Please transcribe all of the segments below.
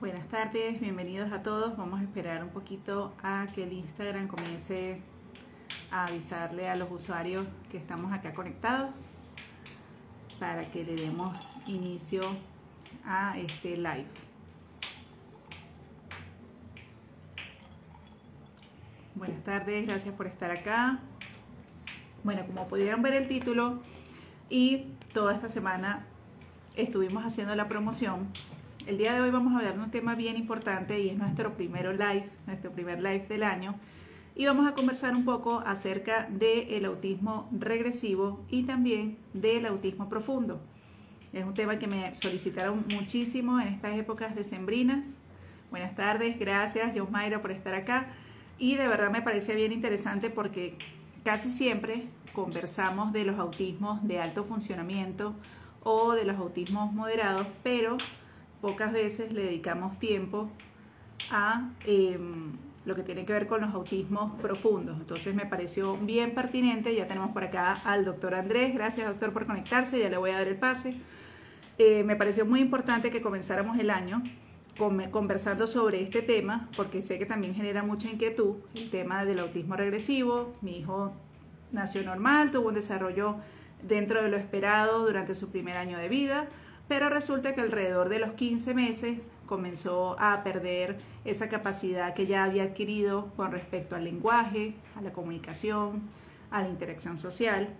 Buenas tardes, bienvenidos a todos. Vamos a esperar un poquito a que el Instagram comience a avisarle a los usuarios que estamos acá conectados para que le demos inicio a este live. Buenas tardes, gracias por estar acá. Bueno, como pudieron ver el título y toda esta semana estuvimos haciendo la promoción, el día de hoy vamos a hablar de un tema bien importante y es nuestro primer live del año, y vamos a conversar un poco acerca del autismo regresivo y también del autismo profundo. Es un tema que me solicitaron muchísimo en estas épocas decembrinas. Buenas tardes, gracias Yosmaira por estar acá, y de verdad me parece bien interesante porque casi siempre conversamos de los autismos de alto funcionamiento o de los autismos moderados, pero pocas veces le dedicamos tiempo a lo que tiene que ver con los autismos profundos. Entonces me pareció bien pertinente. Ya tenemos por acá al doctor Andrés. Gracias, doctor, por conectarse. Ya le voy a dar el pase. Me pareció muy importante que comenzáramos el año conversando sobre este tema, porque sé que también genera mucha inquietud el tema del autismo regresivo. Mi hijo nació normal, tuvo un desarrollo dentro de lo esperado durante su primer año de vida, pero resulta que alrededor de los 15 meses comenzó a perder esa capacidad que ya había adquirido con respecto al lenguaje, a la comunicación, a la interacción social.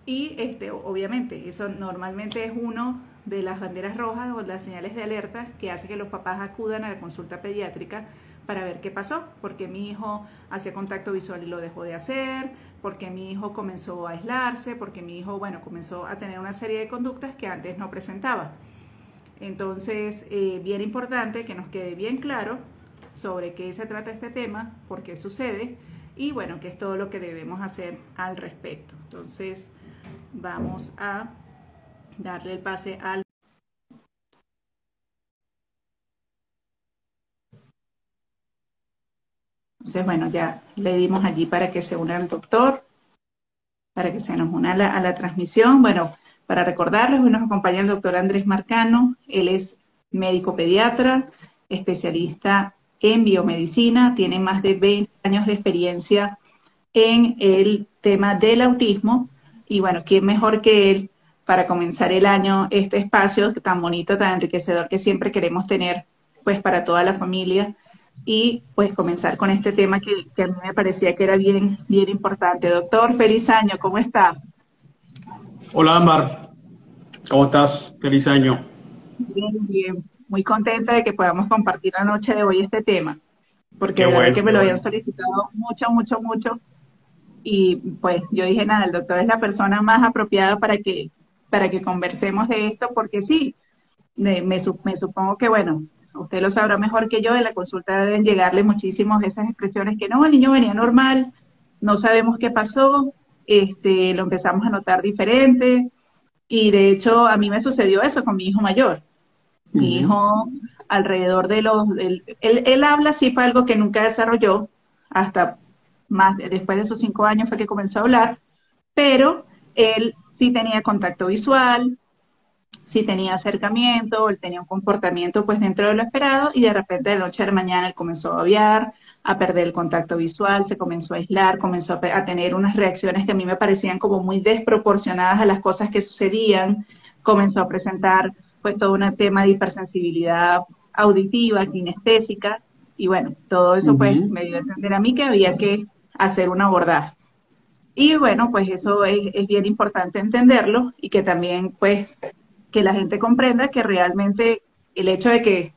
Y obviamente eso normalmente es uno de las banderas rojas o las señales de alerta que hace que los papás acudan a la consulta pediátrica para ver qué pasó, porque mi hijo hacía contacto visual y lo dejó de hacer, porque mi hijo comenzó a aislarse, porque mi hijo, bueno, comenzó a tener una serie de conductas que antes no presentaba. Entonces, bien importante que nos quede bien claro sobre qué se trata este tema, por qué sucede y, bueno, qué es todo lo que debemos hacer al respecto. Entonces, vamos a darle el pase al... Entonces, bueno, ya le dimos allí para que se una el doctor, para que se nos una a la transmisión. Bueno, para recordarles, hoy nos acompaña el doctor Andrés Marcano. Él es médico pediatra, especialista en biomedicina, tiene más de 20 años de experiencia en el tema del autismo. Y bueno, ¿quién mejor que él para comenzar el año este espacio tan bonito, tan enriquecedor que siempre queremos tener pues para toda la familia? Y pues comenzar con este tema que a mí me parecía que era bien importante. Doctor, feliz año, ¿cómo está? Hola Ámbar, ¿cómo estás? Feliz año. Bien, muy contenta de que podamos compartir la noche de hoy este tema, porque Qué de verdad bueno, que me qué lo habían bueno. solicitado mucho, y pues yo dije, nada, el doctor es la persona más apropiada para que conversemos de esto, porque sí, me supongo que, bueno, usted lo sabrá mejor que yo, en la consulta deben llegarle muchísimos esas expresiones que no, el niño venía normal, no sabemos qué pasó, lo empezamos a notar diferente, y de hecho a mí me sucedió eso con mi hijo mayor. Mi Ujú. hijo alrededor de él habla, sí fue algo que nunca desarrolló, hasta más después de sus 5 años fue que comenzó a hablar, pero él sí tenía contacto visual, sí tenía acercamiento, él tenía un comportamiento pues dentro de lo esperado, y de repente de la noche a la mañana él comenzó a babear, a perder el contacto visual, se comenzó a aislar, comenzó a tener unas reacciones que a mí me parecían como muy desproporcionadas a las cosas que sucedían, comenzó a presentar pues todo un tema de hipersensibilidad auditiva, kinestésica, y bueno, todo eso pues Ujú. me dio a entender a mí que había que hacer un abordaje. Y bueno, pues eso es bien importante entenderlo, y que también pues que la gente comprenda que realmente el hecho de que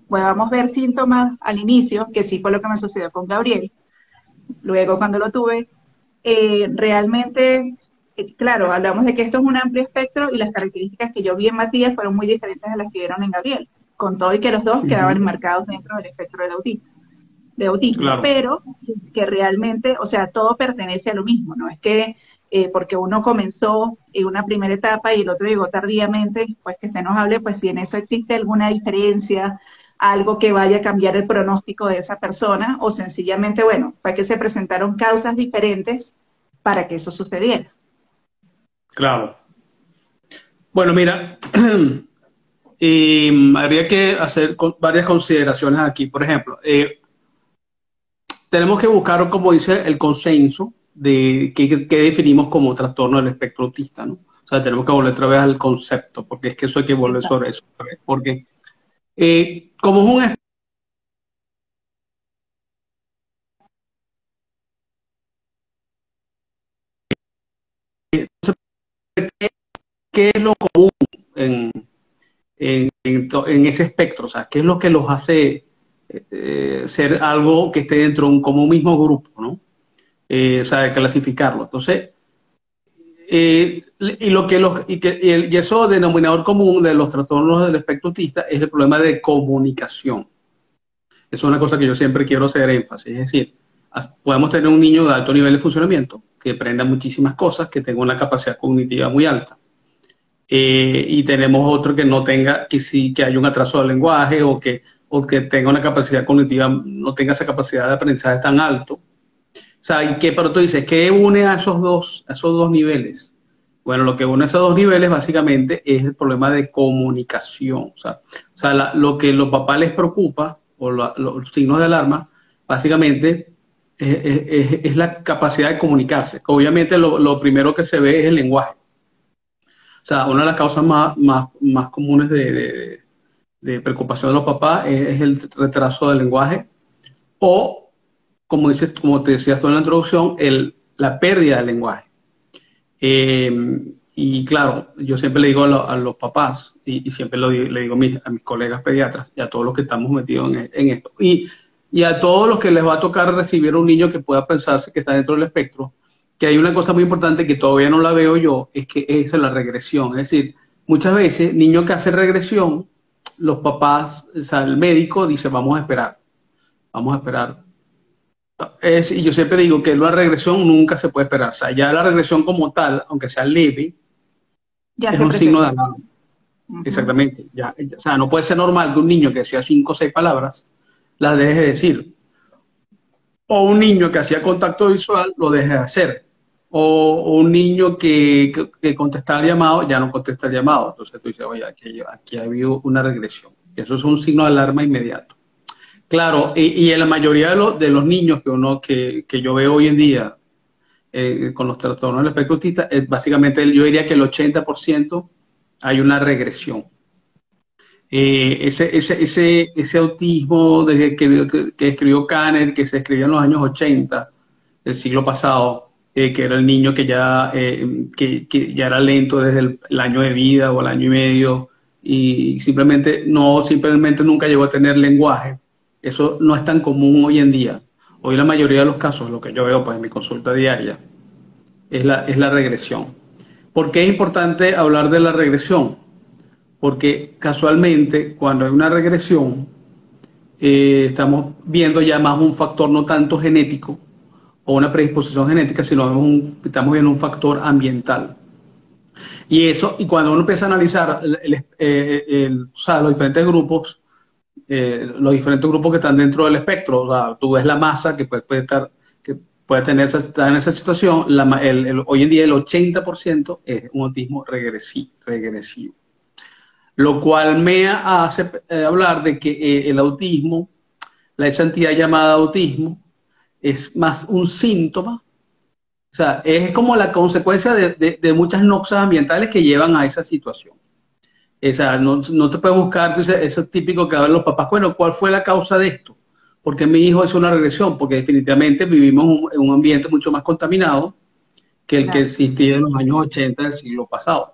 podamos ver síntomas al inicio, que sí fue lo que me sucedió con Gabriel, luego cuando lo tuve, realmente, claro, hablamos de que esto es un amplio espectro y las características que yo vi en Matías fueron muy diferentes a las que vieron en Gabriel, con todo y que los dos quedaban Ujú. enmarcados dentro del espectro de autismo, Claro, pero que realmente, o sea, todo pertenece a lo mismo, ¿no? Es que porque uno comenzó en una primera etapa y el otro llegó tardíamente, pues que se nos hable, pues si en eso existe alguna diferencia, algo que vaya a cambiar el pronóstico de esa persona, o sencillamente, bueno, fue que se presentaron causas diferentes para que eso sucediera. claro. Bueno, mira, habría que hacer varias consideraciones aquí. Por ejemplo, tenemos que buscar, como dice, el consenso de qué definimos como trastorno del espectro autista, ¿no? O sea, tenemos que volver otra vez al concepto, porque es que eso hay que volver sobre eso. Porque como es un ¿qué es lo común en, en ese espectro? O sea, ¿qué es lo que los hace ser algo que esté dentro de como un mismo grupo, ¿no? O sea, de clasificarlo. Entonces, y lo que los y eso denominador común de los trastornos del espectro autista es el problema de comunicación. Eso es una cosa que yo siempre quiero hacer énfasis, es decir, podemos tener un niño de alto nivel de funcionamiento que aprenda muchísimas cosas, que tenga una capacidad cognitiva muy alta, y tenemos otro que no tenga, que sí, que haya un atraso del lenguaje o que tenga una capacidad cognitiva, no tenga esa capacidad de aprendizaje tan alto. O sea, y que, pero tú dices, ¿qué une a esos dos niveles? Bueno, lo que une a esos dos niveles básicamente es el problema de comunicación. O sea lo que a los papás les preocupa, o los signos de alarma, básicamente es la capacidad de comunicarse. Obviamente lo primero que se ve es el lenguaje. O sea, una de las causas más comunes de preocupación de los papás es el retraso del lenguaje o, como te decías tú en la introducción, la pérdida del lenguaje. Y claro, yo siempre le digo a los papás, y siempre le digo a mis colegas pediatras y a todos los que estamos metidos en esto, y a todos los que les va a tocar recibir a un niño que pueda pensarse que está dentro del espectro, que hay una cosa muy importante que todavía no la veo yo, es que es la regresión. Es decir, muchas veces, niño que hace regresión, los papás, o sea, el médico dice, vamos a esperar, vamos a esperar. Y yo siempre digo que la regresión nunca se puede esperar. O sea, ya la regresión como tal, aunque sea leve, Ya es se un signo de presenta. alarma. Exactamente. O sea, no puede ser normal que un niño que decía 5 o 6 palabras las deje de decir. O un niño que hacía contacto visual lo deje de hacer. O un niño que contestaba el llamado ya no contesta el llamado. Entonces tú dices, oye, aquí ha habido una regresión. Eso es un signo de alarma inmediato. Claro, y en la mayoría de los niños que yo veo hoy en día con los trastornos del espectro autista, básicamente yo diría que el 80% hay una regresión. Ese autismo que escribió Kanner, que se escribió en los años 80 del siglo pasado, que era el niño que ya era lento desde el año de vida o el año y medio, y simplemente nunca llegó a tener lenguaje. Eso no es tan común hoy en día. Hoy la mayoría de los casos, lo que yo veo pues, en mi consulta diaria, es la regresión. ¿Por qué es importante hablar de la regresión? Porque casualmente cuando hay una regresión estamos viendo ya más un factor no tanto genético o una predisposición genética, sino estamos viendo un factor ambiental. Y cuando uno empieza a analizar o sea, los diferentes grupos que están dentro del espectro, o sea, tú ves la masa que estar en esa situación, hoy en día el 80% es un autismo regresivo. Lo cual me hace hablar de que el autismo, esa entidad llamada autismo, es más un síntoma, o sea, es como la consecuencia de muchas noxas ambientales que llevan a esa situación. O sea, no te puedes buscar, entonces, eso es típico que hablan los papás, bueno, ¿cuál fue la causa de esto? Porque mi hijo es una regresión, porque definitivamente vivimos en un ambiente mucho más contaminado que el que existía en los años 80 del siglo pasado,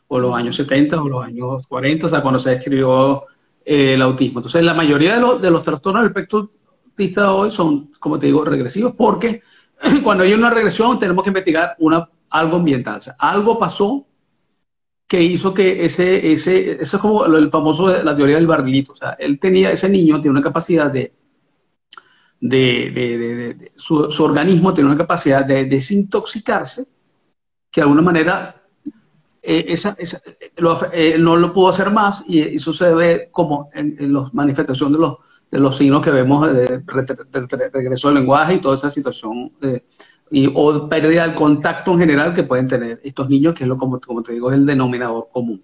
o los años 70 o los años 40, o sea, cuando se describió el autismo. Entonces, la mayoría de los trastornos del espectro autista de hoy son, como te digo, regresivos, porque cuando hay una regresión tenemos que investigar algo ambiental. O sea, algo pasó que hizo que eso es como el famoso, la teoría del barrilito. O sea, ese niño tiene una capacidad su organismo tiene una capacidad de desintoxicarse que de alguna manera no lo pudo hacer más, y eso se ve como en las manifestaciones de los signos que vemos de regreso al lenguaje y toda esa situación o pérdida del contacto en general que pueden tener estos niños, que es como te digo, es el denominador común.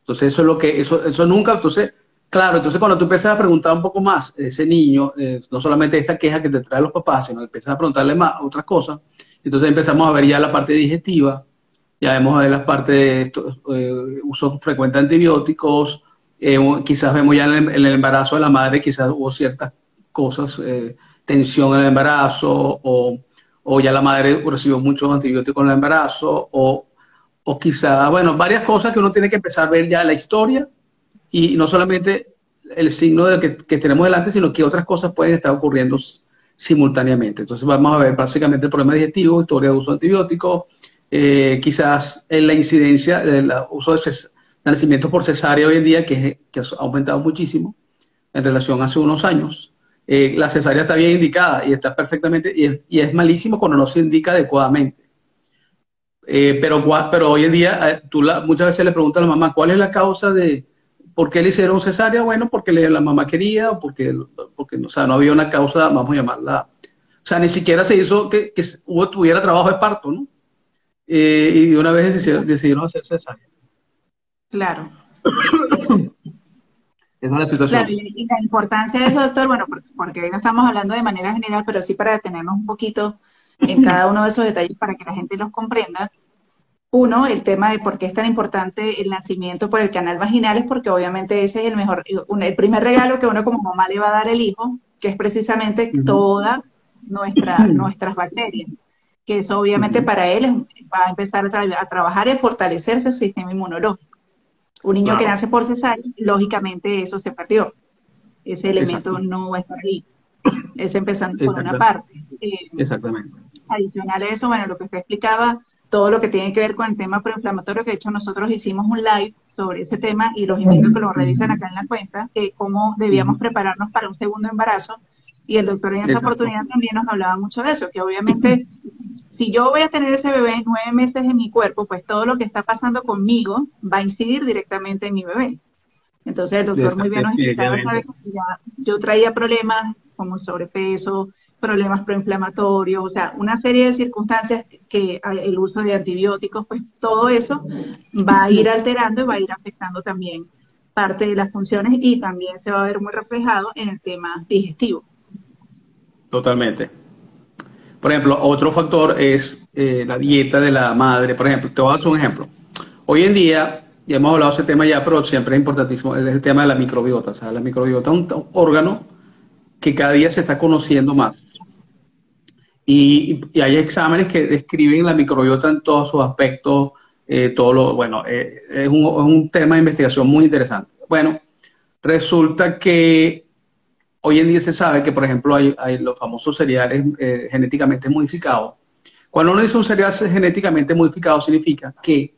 Entonces eso es lo que, eso nunca, entonces, claro, entonces cuando tú empiezas a preguntar un poco más de ese niño, no solamente esta queja que te traen los papás, sino que empiezas a preguntarle más otras cosas, entonces empezamos a ver ya la parte digestiva, ya vemos a ver las partes de esto, uso frecuente de antibióticos, quizás vemos ya en el embarazo de la madre, quizás hubo ciertas cosas, tensión en el embarazo, o ya la madre recibió muchos antibióticos en el embarazo, o quizá, bueno, varias cosas que uno tiene que empezar a ver ya la historia y no solamente el signo que tenemos delante, sino que otras cosas pueden estar ocurriendo simultáneamente. Entonces vamos a ver básicamente el problema digestivo, historia de uso de antibióticos, quizás en la incidencia del uso de nacimientos por cesárea hoy en día, que ha aumentado muchísimo en relación a hace unos años. La cesárea está bien indicada y está perfectamente, y es malísimo cuando no se indica adecuadamente. Pero hoy en día muchas veces le preguntan a la mamá, ¿cuál es la causa de por qué le hicieron cesárea? Bueno, porque la mamá quería, o porque o sea, no había una causa, vamos a llamarla. O sea, ni siquiera se hizo que tuviera trabajo de parto, ¿no? Y de una vez decidieron hacer cesárea. Claro. Esa es la situación. Claro, y la importancia de eso, doctor, bueno, porque hoy no estamos hablando de manera general, pero sí para detenernos un poquito en cada uno de esos detalles para que la gente los comprenda. Uno, el tema de por qué es tan importante el nacimiento por el canal vaginal es porque obviamente ese es el primer regalo que uno como mamá le va a dar al hijo, que es precisamente todas nuestras bacterias, que eso obviamente para él va a empezar a trabajar y a fortalecerse su sistema inmunológico. Un niño que nace por cesárea, lógicamente eso se perdió. Ese elemento no va a estar ahí. Es empezando por una parte. Exactamente. Adicional a eso, bueno, lo que usted explicaba, todo lo que tiene que ver con el tema proinflamatorio, que de hecho nosotros hicimos un live sobre ese tema y los invito a que lo revisen acá en la cuenta, cómo debíamos prepararnos para un segundo embarazo. Y el doctor en esa oportunidad también nos hablaba mucho de eso, que obviamente si yo voy a tener ese bebé 9 meses en mi cuerpo, pues todo lo que está pasando conmigo va a incidir directamente en mi bebé. Entonces el doctor muy bien nos explicaba esa vez que ya yo traía problemas como sobrepeso, problemas proinflamatorios, o sea, una serie de circunstancias que el uso de antibióticos, pues todo eso va a ir alterando y va a ir afectando también parte de las funciones y también se va a ver muy reflejado en el tema digestivo. Totalmente. Por ejemplo, otro factor es la dieta de la madre. Por ejemplo, te voy a dar un ejemplo. Hoy en día, ya hemos hablado de ese tema ya, pero siempre es importantísimo, es el tema de la microbiota. O sea, la microbiota es un órgano que cada día se está conociendo más. Y hay exámenes que describen la microbiota en todos sus aspectos, es un tema de investigación muy interesante. Bueno, resulta que hoy en día se sabe que, por ejemplo, hay los famosos cereales genéticamente modificados. Cuando uno dice un cereal genéticamente modificado, significa que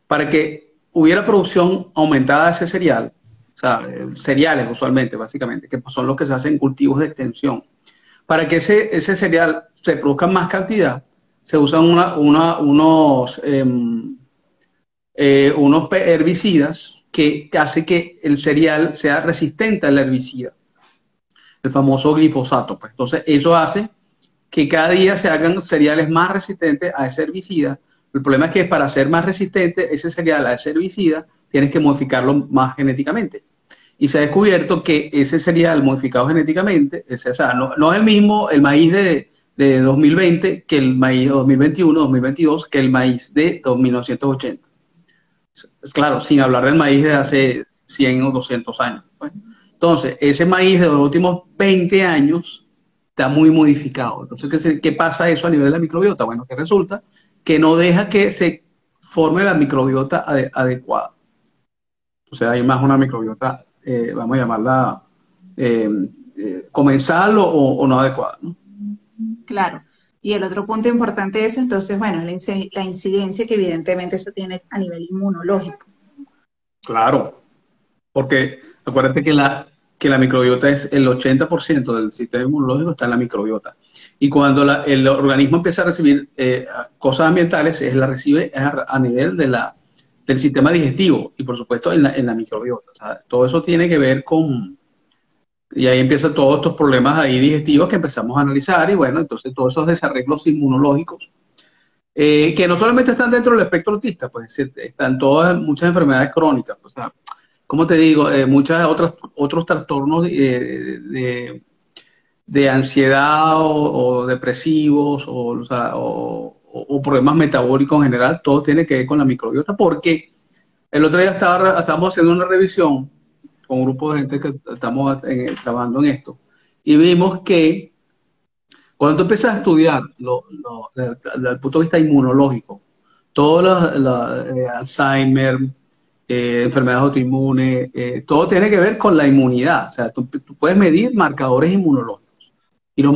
para que hubiera producción aumentada de ese cereal, o sea, cereales usualmente, básicamente, que son los que se hacen en cultivos de extensión, para que ese cereal se produzca en más cantidad, se usan unos herbicidas que hacen que el cereal sea resistente al herbicida, el famoso glifosato. Pues. Entonces, eso hace que cada día se hagan cereales más resistentes a ese herbicida. El problema es que para ser más resistente ese cereal a ese herbicida, tienes que modificarlo más genéticamente. Y se ha descubierto que ese cereal modificado genéticamente, o sea, no es el mismo el maíz de 2020 que el maíz de 2021, 2022, que el maíz de 1980. Claro, sin hablar del maíz de hace 100 o 200 años. Pues. Entonces, ese maíz de los últimos 20 años está muy modificado. Entonces, ¿qué pasa eso a nivel de la microbiota? Bueno, que resulta que no deja que se forme la microbiota adecuada. O sea, hay más una microbiota, vamos a llamarla comensal o no adecuada, ¿no? Claro. Y el otro punto importante es entonces, bueno, la incidencia que evidentemente eso tiene a nivel inmunológico. Claro, porque acuérdate que la microbiota es el 80% del sistema inmunológico está en la microbiota. Y cuando el organismo empieza a recibir cosas ambientales, la recibe a nivel del sistema digestivo y por supuesto en la microbiota. O sea, todo eso tiene que ver con... Y ahí empiezan todos estos problemas ahí digestivos que empezamos a analizar y bueno, entonces todos esos desarreglos inmunológicos que no solamente están dentro del espectro autista, pues están todas, muchas enfermedades crónicas, pues, o sea, como te digo, muchas otros trastornos de ansiedad o depresivos o, sea, o problemas metabólicos en general, todo tiene que ver con la microbiota, porque el otro día estábamos haciendo una revisión con un grupo de gente que estamos trabajando en esto, y vimos que cuando tú empiezas a estudiar desde el punto de vista inmunológico, todas Alzheimer, enfermedades autoinmunes, todo tiene que ver con la inmunidad. O sea, tú puedes medir marcadores inmunológicos. Y esos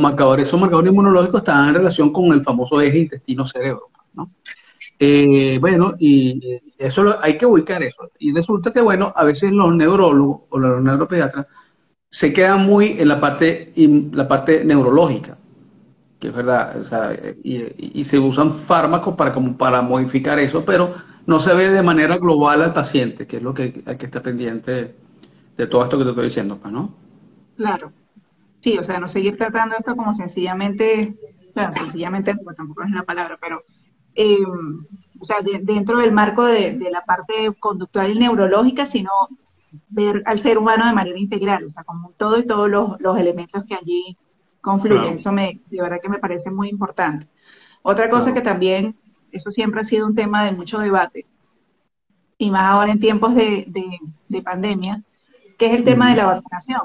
marcadores inmunológicos están en relación con el famoso eje intestino-cerebro, ¿no? Bueno, y eso hay que ubicar eso. Y resulta que, bueno, a veces los neurólogos o los neuropediatras se quedan muy en la parte neurológica, que es verdad, o sea, y se usan fármacos como para modificar eso, pero no se ve de manera global al paciente, que es lo que hay que estar pendiente de todo esto que te estoy diciendo, pues, ¿no? Claro. Sí, o sea, no seguir tratando esto como sencillamente, bueno, sencillamente, pues tampoco es la palabra, pero o sea, dentro del marco de la parte conductual y neurológica, sino ver al ser humano de manera integral, o sea, como todo y todos los elementos que allí confluyen. Claro, Eso de verdad que me parece muy importante. Otra cosa que claro. también, eso siempre ha sido un tema de mucho debate, y más ahora en tiempos de pandemia, que es el tema de Ujú, la vacunación.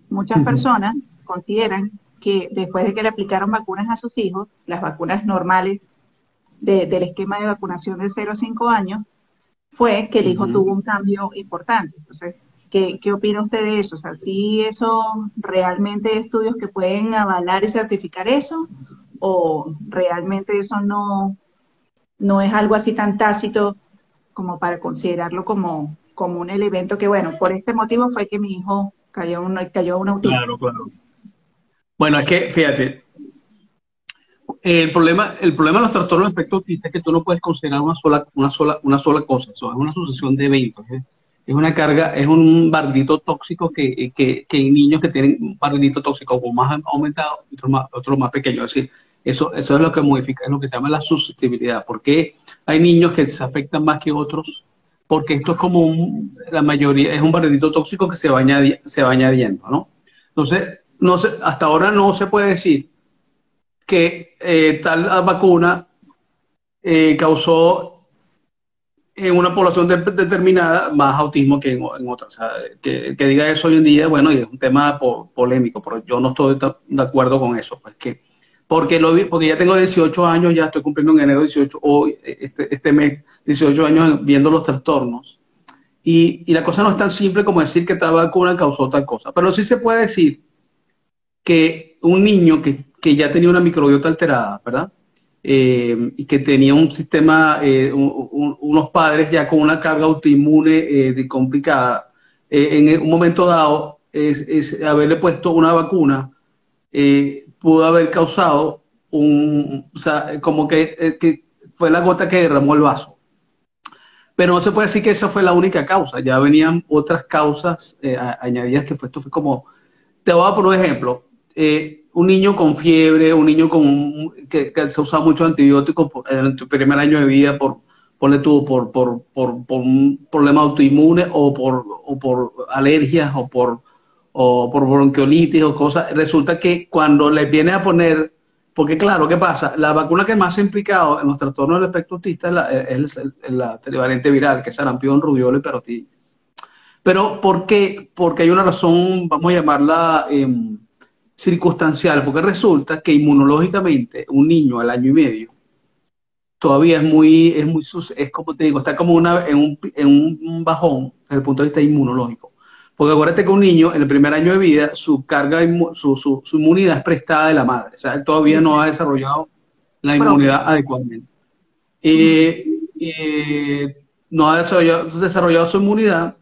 Muchas ujú, personas consideran que después de que le aplicaron vacunas a sus hijos, las vacunas normales del esquema de vacunación de 0 a 5 años, fue que el hijo ujú. tuvo un cambio importante. Entonces, ¿qué opina usted de eso? O sea, ¿sí eso realmente hay estudios que pueden avalar y certificar eso? ¿O realmente eso no es algo así tan tácito como para considerarlo como un elemento que, bueno, por este motivo fue que mi hijo cayó un autismo? Claro, claro. Bueno, es que, fíjate, el problema de los trastornos del espectro autista es que tú no puedes considerar una sola cosa, eso es una sucesión de eventos, es una carga, es un barrilito tóxico que hay niños que tienen un barrilito tóxico o más aumentado, otro más pequeño, es decir, eso es lo que modifica, es lo que se llama la susceptibilidad. ¿Por qué hay niños que se afectan más que otros? Porque esto es como la mayoría, es un barrilito tóxico que se va añadiendo, ¿no? Entonces, no sé, hasta ahora no se puede decir que tal vacuna causó en una población determinada más autismo que en otra. O sea, que diga eso hoy en día, bueno, y es un tema polémico, pero yo no estoy de acuerdo con eso. Pues porque ya tengo 18 años, ya estoy cumpliendo en enero 18, hoy, este mes, 18 años viendo los trastornos. Y la cosa no es tan simple como decir que tal vacuna causó tal cosa. Pero sí se puede decir que un niño que ya tenía una microbiota alterada, ¿verdad? Y que tenía un sistema, unos padres ya con una carga autoinmune complicada, en un momento dado, haberle puesto una vacuna pudo haber causado o sea, como que fue la gota que derramó el vaso. Pero no se puede decir que esa fue la única causa, ya venían otras causas añadidas esto fue como, te voy a poner un ejemplo. Un niño con fiebre, un niño que se usa muchos antibióticos en tu primer año de vida ponle tú, por un problema autoinmune o por alergias o por bronquiolitis o cosas. Resulta que cuando le vienes a poner, porque claro, ¿qué pasa? La vacuna que más se ha implicado en los trastornos del espectro autista es la trivalente viral, que es sarampión, rubiola y parotiditis. Pero ¿por qué? Porque hay una razón, vamos a llamarla circunstancial, porque resulta que inmunológicamente un niño al año y medio todavía es como te digo, está como en un bajón desde el punto de vista inmunológico. Porque acuérdate que un niño en el primer año de vida, su carga, su inmunidad es prestada de la madre. O sea, él todavía no ha desarrollado la Propia. inmunidad adecuadamente. Ujú. No ha desarrollado su inmunidad.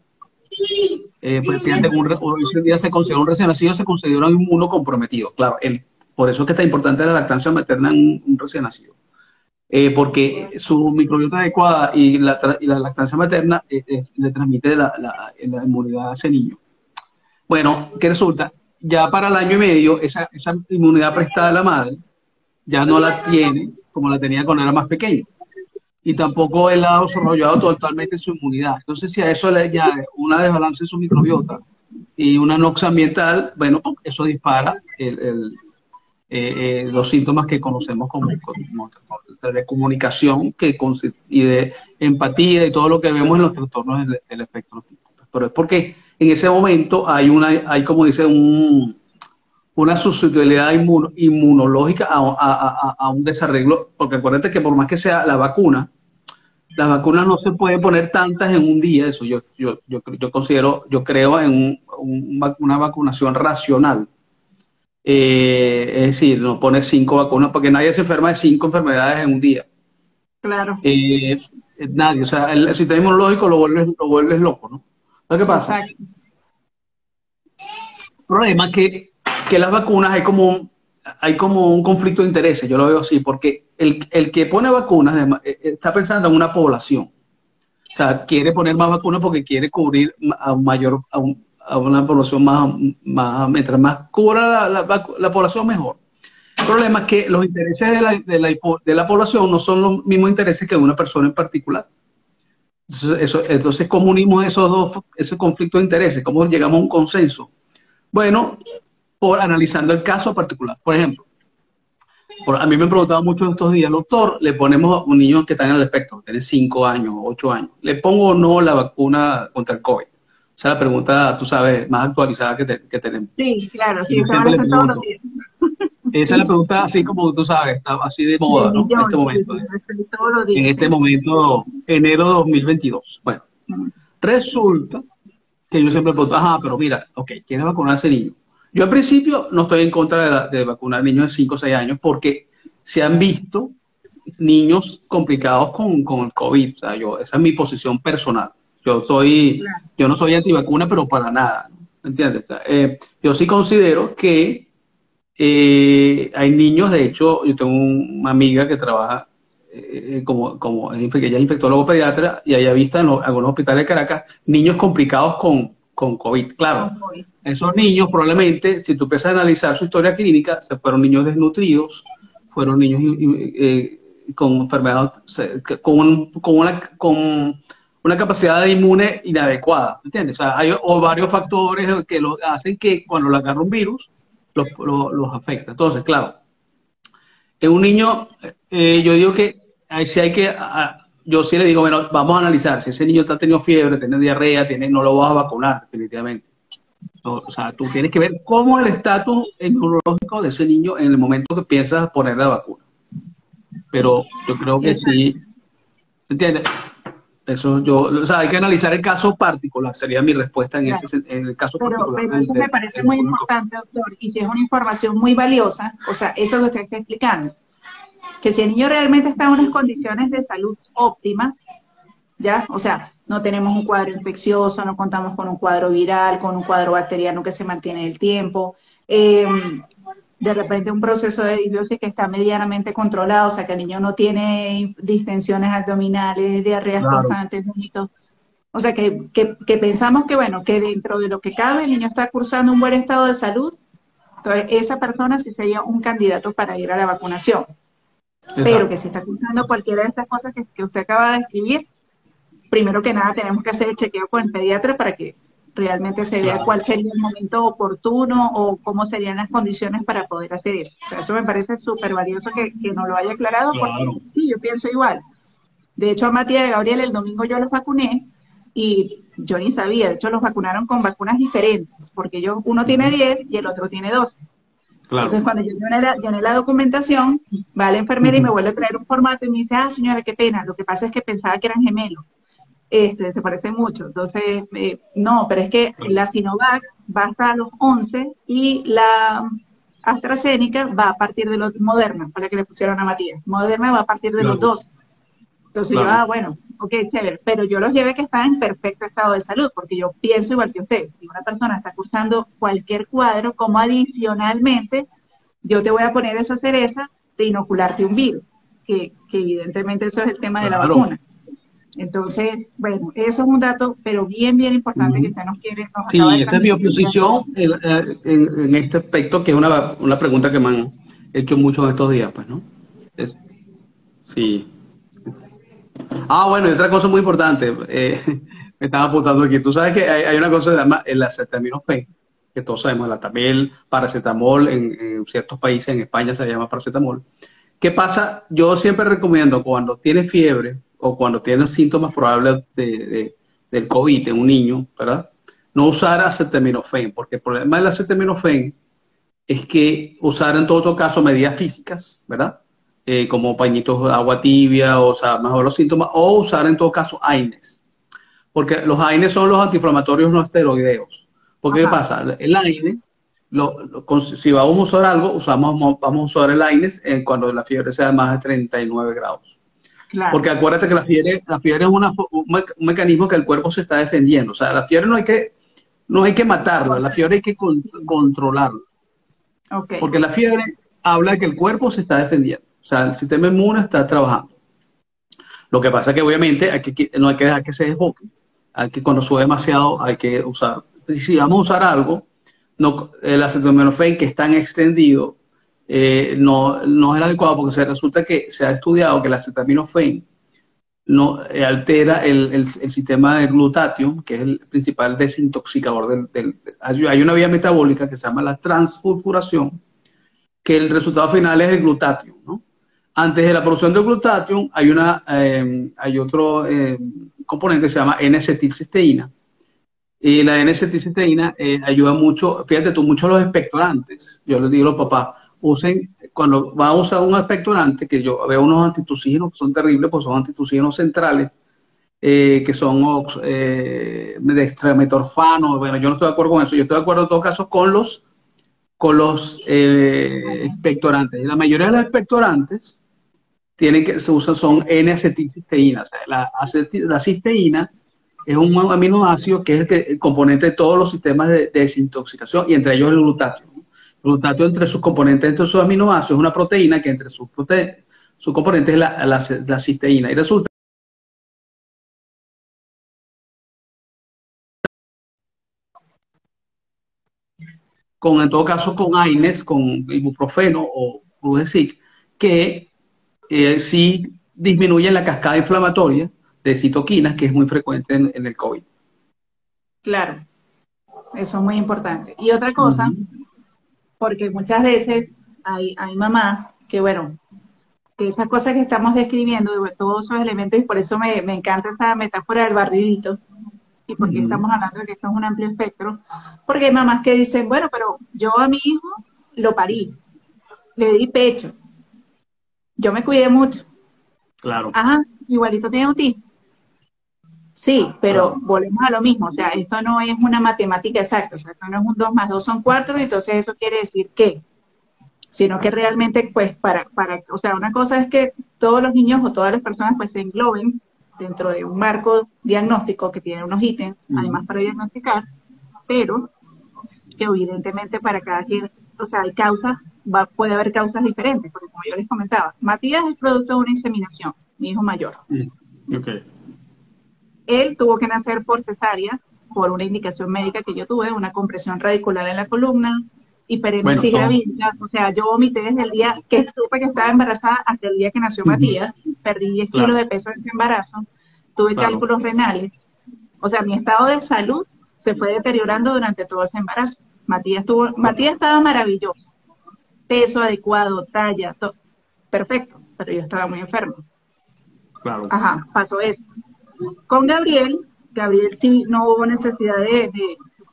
Pues fíjate, hoy en día se considera un recién nacido, se considera un inmunocomprometido. Claro, por eso es que está importante la lactancia materna en un recién nacido. Porque su microbiota adecuada y la lactancia materna le transmite la inmunidad a ese niño. Bueno, ¿qué resulta? Ya para el año y medio, esa inmunidad prestada a la madre ya no la tiene, como la tenía cuando era más pequeño. Y tampoco él ha desarrollado totalmente su inmunidad. Entonces, si a eso le añade una desbalance en su microbiota y una noxa ambiental, bueno, pues eso dispara los síntomas que conocemos como de comunicación y de empatía y todo lo que vemos en los trastornos del espectro autista. Pero es porque en ese momento hay como dice, una susceptibilidad inmunológica a un desarreglo, porque acuérdate que por más que sea la vacuna, las vacunas no se pueden poner tantas en un día. Eso yo creo en una vacunación racional. Es decir, no pones 5 vacunas, porque nadie se enferma de 5 enfermedades en un día. Claro. Nadie, o sea, el sistema inmunológico lo vuelves loco, ¿no? ¿Qué pasa? Exacto. El problema es que las vacunas hay como un conflicto de intereses, yo lo veo así, porque el que pone vacunas está pensando en una población. O sea, quiere poner más vacunas porque quiere cubrir a una población mientras más cubra la población, mejor. El problema es que los intereses de la población no son los mismos intereses que de una persona en particular. Entonces ¿cómo unimos ese conflicto de intereses? ¿Cómo llegamos a un consenso? Bueno, analizando el caso particular. Por ejemplo, a mí me han preguntado mucho estos días, doctor, le ponemos a un niño que está en el espectro, tiene 5 años, 8 años, ¿le pongo o no la vacuna contra el COVID? Esa es la pregunta, tú sabes, más actualizada que tenemos. Sí, claro, sí, esa es la pregunta así como tú sabes, está así de moda, ¿no? En este momento. En este momento, enero de 2022. Bueno, resulta que yo siempre pregunto, pero mira, ok, ¿quieres vacunar a ese niño? Yo al principio no estoy en contra de vacunar niños de 5 o 6 años porque se han visto niños complicados con el COVID. O sea, esa es mi posición personal. Yo no soy antivacuna, pero para nada, ¿no? ¿Entiendes? O sea, yo sí considero que hay niños, de hecho, yo tengo una amiga que trabaja ella es infectólogo pediatra y ella ha visto en algunos hospitales de Caracas niños complicados con COVID. Claro, esos niños probablemente, si tú empiezas a analizar su historia clínica, fueron niños desnutridos, fueron niños con enfermedad, con una capacidad de inmune inadecuada, ¿entiendes? O sea, hay varios factores que hacen que cuando le agarra un virus, los afecta. Entonces, claro, en un niño, yo digo que yo sí le digo, bueno, vamos a analizar si ese niño está teniendo fiebre, tiene diarrea, no lo vas a vacunar, definitivamente. O sea, tú tienes que ver cómo es el estatus inmunológico de ese niño en el momento que piensas poner la vacuna. Pero yo creo que sí, ¿entiendes? Eso hay que analizar el caso particular, sería mi respuesta en el caso particular. Pero eso me parece muy importante, doctor, y que es una información muy valiosa, o sea, eso que usted está explicando, que si el niño realmente está en unas condiciones de salud óptimas, ¿ya? O sea, no tenemos un cuadro infeccioso, no contamos con un cuadro viral, con un cuadro bacteriano que se mantiene en el tiempo, de repente un proceso de disbiosis que está medianamente controlado, o sea, que el niño no tiene distensiones abdominales, diarreas constantes, vómitos. O sea, que pensamos que, bueno, que dentro de lo que cabe el niño está cursando un buen estado de salud, entonces esa persona sí sería un candidato para ir a la vacunación. Exacto. Pero que si está cursando cualquiera de estas cosas que usted acaba de describir, primero que nada tenemos que hacer el chequeo con el pediatra para que realmente se vea cuál sería el momento oportuno o cómo serían las condiciones para poder hacer eso. O sea, eso me parece súper valioso que nos lo haya aclarado, porque sí, yo pienso igual. De hecho, a Matías y a Gabriel el domingo yo los vacuné y yo ni sabía. De hecho, los vacunaron con vacunas diferentes, porque uno tiene 10 y el otro tiene 12. Claro. Entonces, cuando yo llené la documentación, va la enfermera y me vuelve a traer un formato y me dice, señora, qué pena, lo que pasa es que pensaba que eran gemelos. Se parece mucho. Entonces, no, pero es que la Sinovac va hasta los 11 y la AstraZeneca va a partir de los Moderna, para que le pusieran a Matías. Moderna va a partir de los 12. Entonces yo, bueno, ok, chévere, pero yo los llevé que están en perfecto estado de salud, porque yo pienso igual que usted, si una persona está cursando cualquier cuadro, como adicionalmente yo te voy a poner esa cereza de inocularte un virus, que evidentemente eso es el tema de la vacuna. Entonces, bueno, eso es un dato, pero bien importante que usted nos quiere. Sí, esa es mi oposición en este aspecto, que es una pregunta que me han hecho mucho en estos días, pues, ¿no? Sí. Ah, bueno, y otra cosa muy importante, me estaba apuntando aquí. Tú sabes que hay una cosa que se llama el acetaminofén, que todos sabemos, la también paracetamol en ciertos países, en España se llama paracetamol. ¿Qué pasa? Yo siempre recomiendo cuando tienes fiebre o cuando tienes síntomas probables del COVID en un niño, ¿verdad? No usar acetaminofén, porque el problema del acetaminofén es que usar en todo caso medidas físicas, ¿verdad? Como pañitos de agua tibia, o sea, mejor los síntomas, o usar en todo caso AINES, porque los AINES son los antiinflamatorios no esteroideos. Porque ¿qué Ajá, pasa? El AINE, si vamos a usar algo, vamos a usar el AINES cuando la fiebre sea de más de 39 grados. claro. Porque acuérdate que la fiebre es un mecanismo que el cuerpo se está defendiendo. O sea, la fiebre no hay que matarla, la fiebre hay que controlarla. Ok, Porque la fiebre habla de que el cuerpo se está defendiendo. O sea, el sistema inmune está trabajando. Lo que pasa es que obviamente no hay que dejar que se desboque. Cuando sube demasiado hay que usar. Si vamos a usar algo, no, el acetaminofén que es tan extendido no es el adecuado porque resulta que se ha estudiado que el acetaminofén no, altera el sistema de glutatión, que es el principal desintoxicador hay una vía metabólica que se llama la transsulfuración, que el resultado final es el glutatión, ¿no? Antes de la producción del glutatión hay otro componente que se llama N-acetilcisteína. Y la N-acetilcisteína ayuda mucho, fíjate tú, mucho los expectorantes. Yo les digo a los papás, cuando van a usar un expectorante, que yo veo unos antitusinos que son terribles, pues son antitusinos centrales, que son dextrametorfano. Bueno, yo no estoy de acuerdo con eso. Yo estoy de acuerdo en todo caso con los expectorantes. Y la mayoría de los expectorantes son N-acetilcisteína. O sea, la cisteína es un aminoácido que es el componente de todos los sistemas de desintoxicación y entre ellos el glutatión. El glutatión entre sus componentes, entre sus aminoácidos, es una proteína que entre sus componentes es la cisteína. Y resulta en todo caso, con AINES, con ibuprofeno o Prudesic, que sí disminuyen la cascada inflamatoria de citoquinas, que es muy frecuente en el COVID. claro, eso es muy importante. Y otra cosa, Ujú. porque muchas veces hay mamás que, bueno, que esas cosas que estamos describiendo, todos esos elementos, y por eso me encanta esa metáfora del barridito, y porque Ujú. estamos hablando de que esto es un amplio espectro, porque hay mamás que dicen, bueno, pero yo a mi hijo lo parí, le di pecho, yo me cuidé mucho, Claro, ajá, igualito tiene autismo. Sí, pero claro. volvemos a lo mismo, o sea, esto no es una matemática exacta, o sea, esto no es un 2 más 2 son 4, entonces eso quiere decir que, sino que realmente, pues, o sea, una cosa es que todos los niños o todas las personas, pues, se engloben dentro de un marco diagnóstico que tiene unos ítems, Ujú. además para diagnosticar, pero que evidentemente para cada quien, o sea, hay causas, puede haber causas diferentes, porque como yo les comentaba, Matías es producto de una inseminación, mi hijo mayor. Ok. Él tuvo que nacer por cesárea, por una indicación médica que yo tuve, una compresión radicular en la columna, Bueno, hiperemesis gravídica, o sea, yo vomité desde el día que supe que estaba embarazada hasta el día que nació ujú, Matías, perdí 10 kilos claro, de peso en ese embarazo, tuve claro. cálculos renales, o sea, mi estado de salud se fue deteriorando durante todo ese embarazo. Claro, Matías estaba maravilloso, peso adecuado, talla, todo, perfecto, pero yo estaba muy enferma. claro. Ajá, pasó eso. Con Gabriel sí no hubo necesidad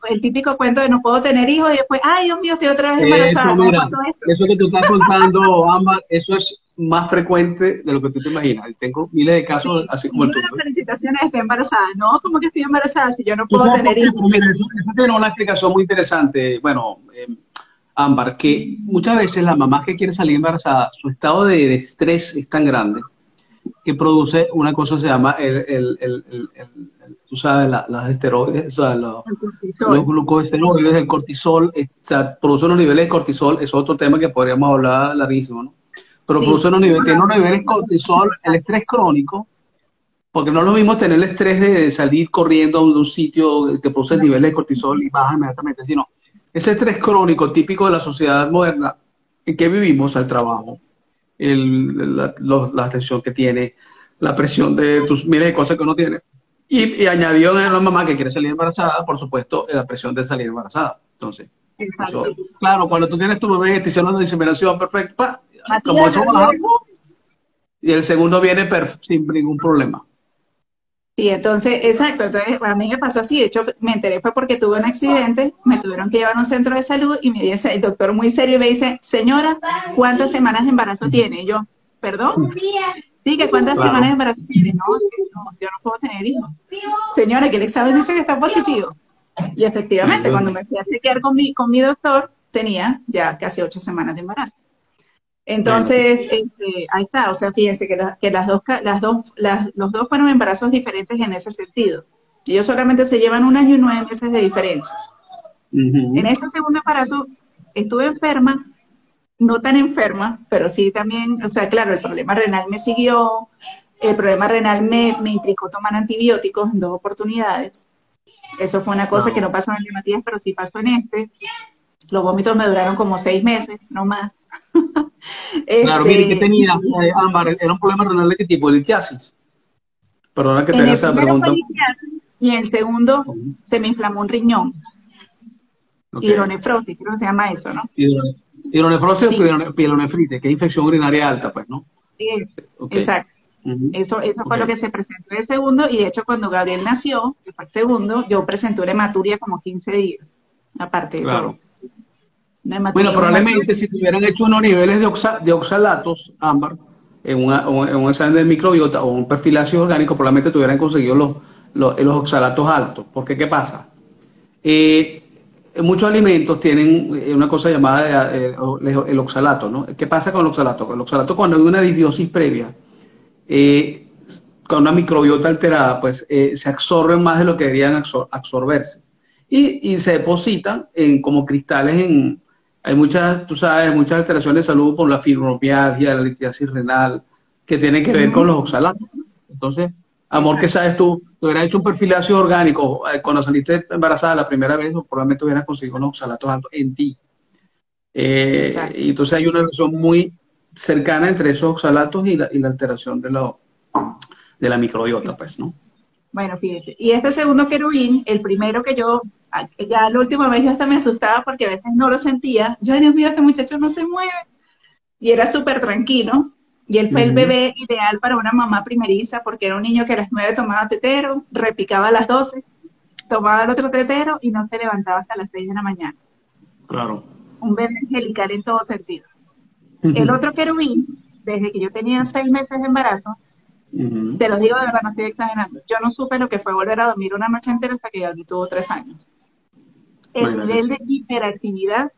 el típico cuento de no puedo tener hijos y después, ay Dios mío, estoy otra vez embarazada, Eso, ¿cómo mira, pasó esto? eso que tú estás contando, Ámbar, eso es más frecuente de lo que tú te imaginas. Y tengo miles de casos Sí, así como el primero tuyo. las felicitaciones, estoy embarazada. No, ¿cómo que estoy embarazada si yo no ¿Tú puedo sabes por tener qué? hijos? Pues mira, eso tiene una explicación muy interesante. Bueno, Ámbar, que muchas veces las mamás que quieren salir embarazadas, su estado de estrés es tan grande que produce una cosa que se llama tú sabes, las esteroides, o sea, El los cortisol. glucoesteroides, el cortisol, o sea, produce unos niveles de cortisol, es otro tema que podríamos hablar larguísimo, ¿no? Pero Sí, produce unos niveles, tiene bueno, unos niveles de cortisol, el estrés crónico, porque no es lo mismo tener el estrés de salir corriendo a un sitio que produce niveles de cortisol y baja inmediatamente, sino ese estrés crónico típico de la sociedad moderna en que vivimos al trabajo, la tensión que tiene, la presión de tus miles de cosas que uno tiene. Y añadido en la mamá que quiere salir embarazada, por supuesto, la presión de salir embarazada. Entonces, eso, claro, cuando tú tienes tu bebé, te hicieron una inseminación perfecta, como eso baja, y el segundo viene sin ningún problema. Sí, entonces, exacto, entonces a mí me pasó así, de hecho me enteré fue porque tuve un accidente, me tuvieron que llevar a un centro de salud y me dice el doctor muy serio y me dice, señora, ¿cuántas semanas de embarazo tiene? Y yo, ¿perdón? Sí, que ¿cuántas semanas de embarazo tiene? No, yo no puedo tener hijos. Señora, que el examen dice que está positivo. Y efectivamente, cuando me fui a chequear con mi doctor, tenía ya casi 8 semanas de embarazo. Entonces, ahí está, o sea, fíjense que los dos fueron embarazos diferentes en ese sentido. Ellos solamente se llevan 1 año y 9 meses de diferencia. En ese segundo embarazo estuve enferma, no tan enferma, pero sí también, o sea, claro, el problema renal me siguió, el problema renal me implicó tomar antibióticos en 2 oportunidades. Eso fue una cosa que no pasó en el de Matías, pero sí pasó en este. Los vómitos me duraron como 6 meses, no más. Claro, mire, ¿qué tenía, Ámbar? ¿Era un problema renal de qué tipo? ¿Litiasis? Perdona que te haga esa pregunta. Y en el segundo se me inflamó un riñón. Hidronefrosis, creo que se llama eso, ¿no? Hidronefrosis o pielonefritis, que es infección urinaria alta, pues, ¿no? Sí, exacto. Eso fue lo que se presentó en el segundo, y de hecho cuando Gabriel nació, que fue el segundo, yo presenté una hematuria como 15 días, aparte de todo. Bueno, probablemente si te hubieran hecho unos niveles de oxalatos, Ámbar, en un examen de microbiota o un perfil ácido orgánico, probablemente te hubieran conseguido los oxalatos altos. Porque, ¿qué pasa? Muchos alimentos tienen una cosa llamada el oxalato, ¿no? ¿Qué pasa con el oxalato? El oxalato, cuando hay una disbiosis previa, con una microbiota alterada, pues se absorben más de lo que deberían absorberse. Y se depositan como cristales hay muchas, tú sabes, muchas alteraciones de salud por la fibromialgia, la litiasis renal, que tienen que ver con los oxalatos. Entonces, amor, ¿qué sabes tú? Te hubieras hecho un perfil ácido orgánico cuando saliste embarazada la primera vez, o probablemente hubieras conseguido unos oxalatos altos en ti. Y entonces hay una relación muy cercana entre esos oxalatos y la alteración de la microbiota, pues, ¿no? Bueno, fíjate. Y este segundo querubín, el primero que yo, ya la última vez yo hasta me asustaba porque a veces no lo sentía. Yo, ay Dios mío, este muchacho no se mueve. Y era súper tranquilo. Y él fue el bebé ideal para una mamá primeriza porque era un niño que a las 9 tomaba tetero, repicaba a las 12, tomaba el otro tetero y no se levantaba hasta las 6 de la mañana. Claro. Un bebé angelical en todo sentido. El otro querubín, desde que yo tenía 6 meses de embarazo, te lo digo de verdad, no estoy exagerando. Yo no supe lo que fue volver a dormir una noche entera hasta que Gabriel tuvo 3 años. El nivel de hiperactividad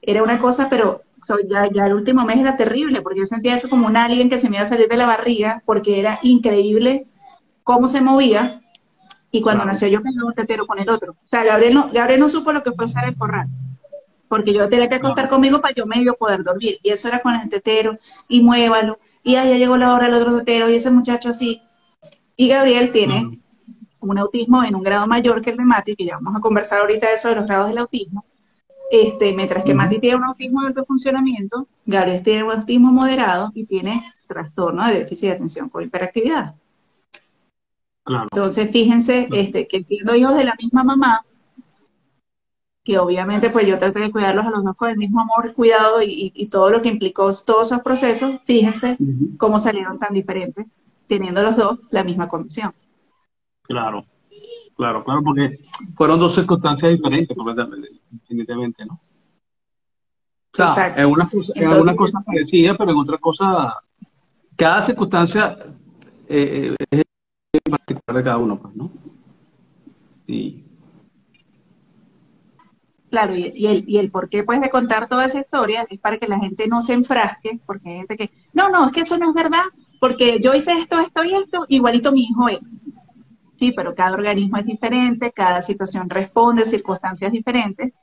era una cosa, pero ya el último mes era terrible, porque yo sentía eso como un alien que se me iba a salir de la barriga, porque era increíble cómo se movía. Y cuando nació yo pegaba un tetero con el otro. O sea, Gabriel no supo lo que fue usar el corral, porque yo tenía que acostar conmigo para yo medio poder dormir. Y eso era con el tetero, y muévalo. Y ya llegó la hora del otro tetero, y ese muchacho así. Y Gabriel tiene un autismo en un grado mayor que el de Mati, que ya vamos a conversar ahorita de eso, de los grados del autismo. Mientras que Mati tiene un autismo de alto funcionamiento, Gabriel tiene un autismo moderado y tiene trastorno de déficit de atención con hiperactividad. Claro. Entonces, fíjense que siendo hijos de la misma mamá, que obviamente pues yo traté de cuidarlos a los dos con el mismo amor, cuidado y todo lo que implicó todos esos procesos, fíjense cómo salieron tan diferentes, teniendo los dos la misma condición. Claro, porque fueron 2 circunstancias diferentes, definitivamente, ¿no? O sea, en alguna cosa parecida, pero en otra cosa, cada circunstancia es particular de cada uno, pues, ¿no? Sí. Claro, y el porqué pues de contar toda esa historia es para que la gente no se enfrasque, porque hay gente que, no, es que eso no es verdad, porque yo hice esto y esto, igualito mi hijo es. Sí, pero cada organismo es diferente, cada situación responde a circunstancias diferentes,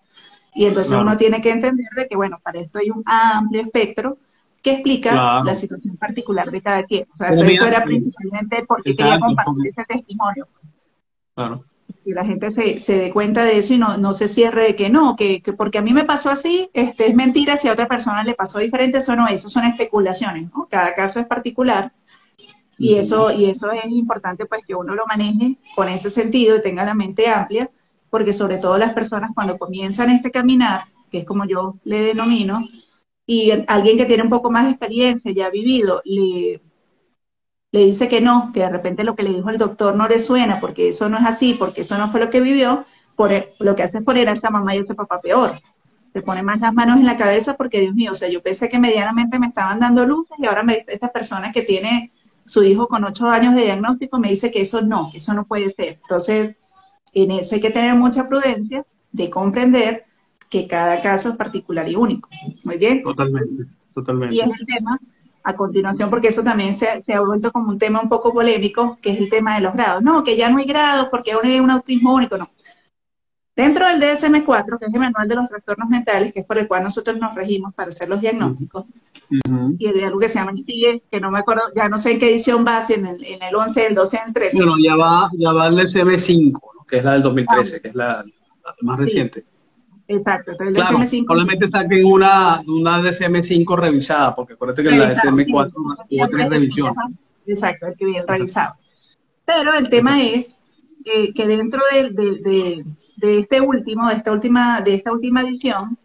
y entonces uno tiene que entender de que, bueno, para esto hay un amplio espectro que explica la situación particular de cada quien. O sea, eso era principalmente porque quería compartir ese testimonio. Claro. Y la gente se dé cuenta de eso y no se cierre de que no, que porque a mí me pasó así, es mentira, si a otra persona le pasó diferente, eso no es, eso son especulaciones, ¿no? Cada caso es particular y eso es importante pues que uno lo maneje con ese sentido y tenga la mente amplia, porque sobre todo las personas cuando comienzan este caminar, que es como yo le denomino, y alguien que tiene un poco más de experiencia, ya ha vivido, le dice que no, que de repente lo que le dijo el doctor no le suena, porque eso no es así, porque eso no fue lo que vivió, lo que hace es poner a esta mamá y a este papá peor. Se pone más las manos en la cabeza porque, Dios mío, o sea, yo pensé que medianamente me estaban dando luces y ahora esta persona que tiene su hijo con 8 años de diagnóstico me dice que eso no puede ser. Entonces, en eso hay que tener mucha prudencia de comprender que cada caso es particular y único. Muy bien. Totalmente, totalmente. Y es el tema, a continuación, porque eso también se ha vuelto como un tema un poco polémico, que es el tema de los grados. No, que ya no hay grados porque ahora hay un autismo único, no. Dentro del DSM-4, que es el Manual de los Trastornos Mentales, que es por el cual nosotros nos regimos para hacer los diagnósticos, y de algo que se llama INTIGE, que no me acuerdo, ya no sé en qué edición va, si en el 11, el 12, el 13. Bueno, ya va el DSM-5, ¿no? Que es la del 2013, que es la más reciente. Sí. Exacto, entonces claro, el DSM-5... probablemente saquen una DSM-5 revisada, porque acuérdate que en la DSM-4 hubo 3 revisiones. Exacto, el que bien revisado. Pero el tema es que dentro de este último, de esta última edición,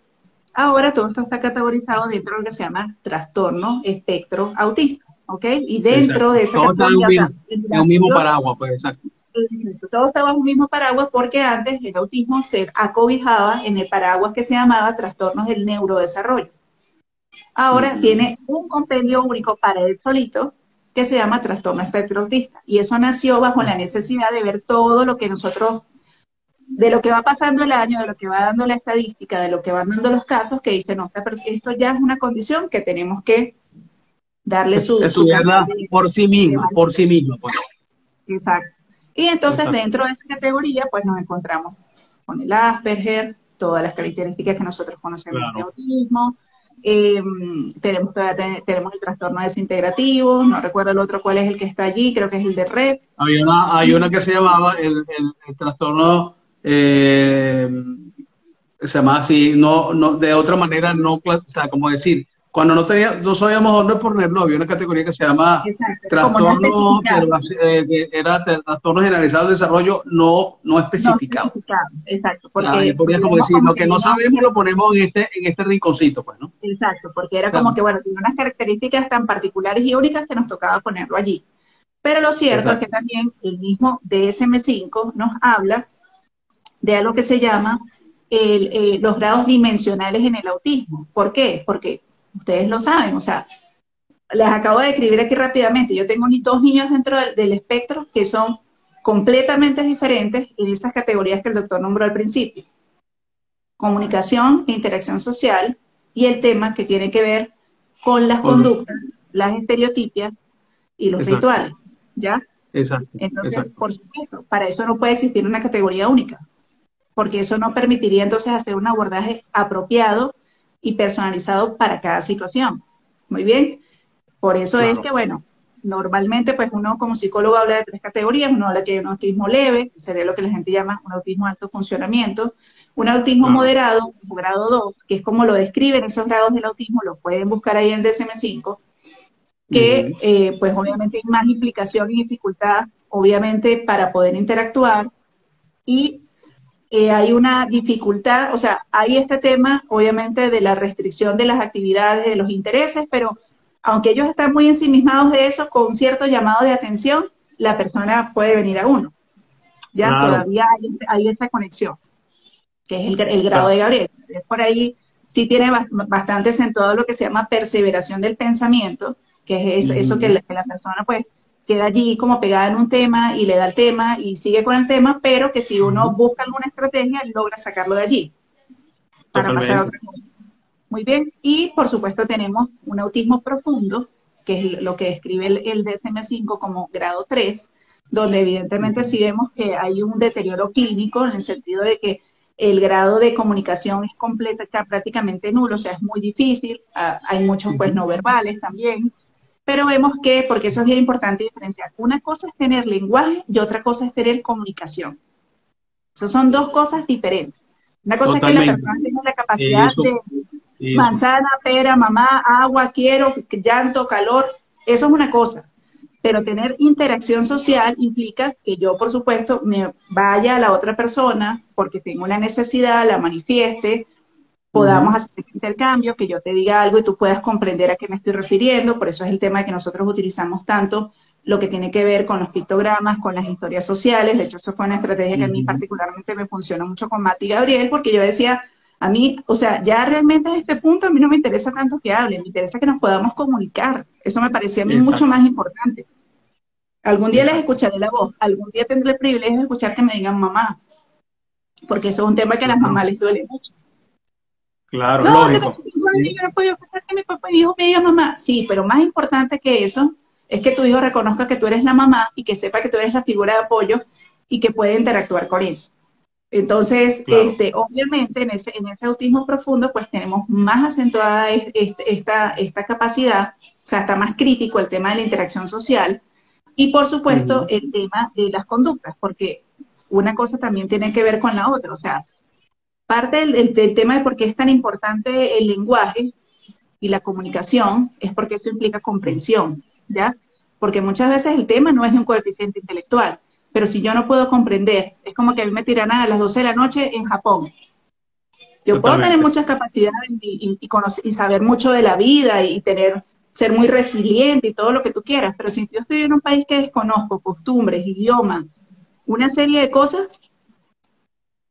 ahora todo esto está categorizado dentro de lo que se llama trastorno espectro autista, ¿ok? Y dentro de esa todo está en un mismo paraguas, pues, exacto. Todo está bajo un mismo paraguas porque antes el autismo se acobijaba en el paraguas que se llamaba trastornos del neurodesarrollo. Ahora tiene un compendio único para él solito que se llama trastorno espectro autista. Y eso nació bajo la necesidad de ver todo lo que nosotros, de lo que va pasando el año, de lo que va dando la estadística, de lo que van dando los casos, que dice, no, esto ya es una condición que tenemos que darle estudiarla por sí misma, Pues. Exacto. Y entonces dentro de esta categoría, pues nos encontramos con el Asperger, todas las características que nosotros conocemos de autismo. Tenemos el trastorno desintegrativo, no recuerdo el otro cuál es el que está allí, creo que es el de Red. Hay una que se llamaba el trastorno, se llamaba así, no, de otra manera, no, o sea, como decir, cuando no sabíamos dónde ponerlo, había una categoría que se llama trastorno, era trastorno generalizado del desarrollo no especificado. Exacto. Porque podría como decir, lo que no sabemos lo ponemos en este rinconcito, pues, ¿no? Exacto, porque era como que, bueno, tiene unas características tan particulares y únicas que nos tocaba ponerlo allí. Pero lo cierto es que también el mismo DSM-5 nos habla de algo que se llama los grados dimensionales en el autismo. ¿Por qué? Porque ustedes lo saben, o sea, les acabo de describir aquí rápidamente. Yo tengo 2 niños dentro del espectro que son completamente diferentes en esas categorías que el doctor nombró al principio. Comunicación e interacción social y el tema que tiene que ver con las conductas, las estereotipias y los rituales, ¿ya? Entonces, por supuesto, para eso no puede existir una categoría única, porque eso no permitiría entonces hacer un abordaje apropiado y personalizado para cada situación. Muy bien. Por eso es que, bueno, normalmente pues uno como psicólogo habla de 3 categorías. Uno habla que hay un autismo leve, sería lo que la gente llama un autismo de alto funcionamiento, un autismo moderado, o grado 2, que es como lo describen esos grados del autismo, lo pueden buscar ahí en el DSM-5, que pues obviamente hay más implicación y dificultad, obviamente, para poder interactuar, y hay una dificultad, o sea, hay este tema, obviamente, de la restricción de las actividades, de los intereses, pero aunque ellos están muy ensimismados de eso, con cierto llamado de atención, la persona puede venir a uno. Ya todavía hay esta conexión, que es el grado de Gabriel. Por ahí sí tiene bastante acentuado lo que se llama perseveración del pensamiento, que es eso que la persona pues queda allí como pegada en un tema y le da el tema y sigue con el tema, pero que si uno busca alguna estrategia, logra sacarlo de allí para pasar a otra cosa. Muy bien, y por supuesto tenemos un autismo profundo, que es lo que describe el DSM-5 como grado 3, donde evidentemente sí vemos que hay un deterioro clínico en el sentido de que el grado de comunicación es completo, está prácticamente nulo, o sea, es muy difícil, hay muchos pues no verbales también, pero vemos que, porque eso es bien importante diferenciar, una cosa es tener lenguaje y otra cosa es tener comunicación. Eso son dos cosas diferentes. Una cosa es que la Totalmente. persona tenga la capacidad Eso, de eso. manzana, pera, mamá, agua, quiero, llanto, calor, eso es una cosa. Pero tener interacción social implica que yo, por supuesto, me vaya a la otra persona porque tengo una necesidad, la manifieste, podamos Ujú. hacer este intercambio, que yo te diga algo y tú puedas comprender a qué me estoy refiriendo. Por eso es el tema de que nosotros utilizamos tanto lo que tiene que ver con los pictogramas, con las historias sociales. De hecho, esto fue una estrategia que a mí Ujú. particularmente me funcionó mucho con Mati y Gabriel, porque yo decía, a mí, o sea, ya realmente en este punto a mí no me interesa tanto que hablen, me interesa que nos podamos comunicar. Eso me parecía a mí mucho Exacto, más importante. Algún día les exacto. escucharé la voz, algún día tendré el privilegio de escuchar que me digan mamá, porque eso es un tema que a las Claro, mamás les duele mucho. claro, No, que lógico. yo no puedo escuchar que mi papá y hijo me diga mamá. Sí, pero más importante que eso es que tu hijo reconozca que tú eres la mamá y que sepa que tú eres la figura de apoyo y que puede interactuar con eso. Entonces, Claro. obviamente en ese autismo profundo, pues tenemos más acentuada esta capacidad, o sea, está más crítico el tema de la interacción social y por supuesto Ujú. el tema de las conductas, porque una cosa también tiene que ver con la otra, o sea, parte del tema de por qué es tan importante el lenguaje y la comunicación es porque esto implica comprensión, ¿ya? Porque muchas veces el tema no es de un coeficiente intelectual, pero si yo no puedo comprender, es como que a mí me tiraran a las 12 de la noche en Japón. Yo puedo tener Totalmente. muchas capacidades y saber mucho de la vida y tener, ser muy resiliente y todo lo que tú quieras, pero si yo estoy en un país que desconozco, costumbres, idioma, una serie de cosas,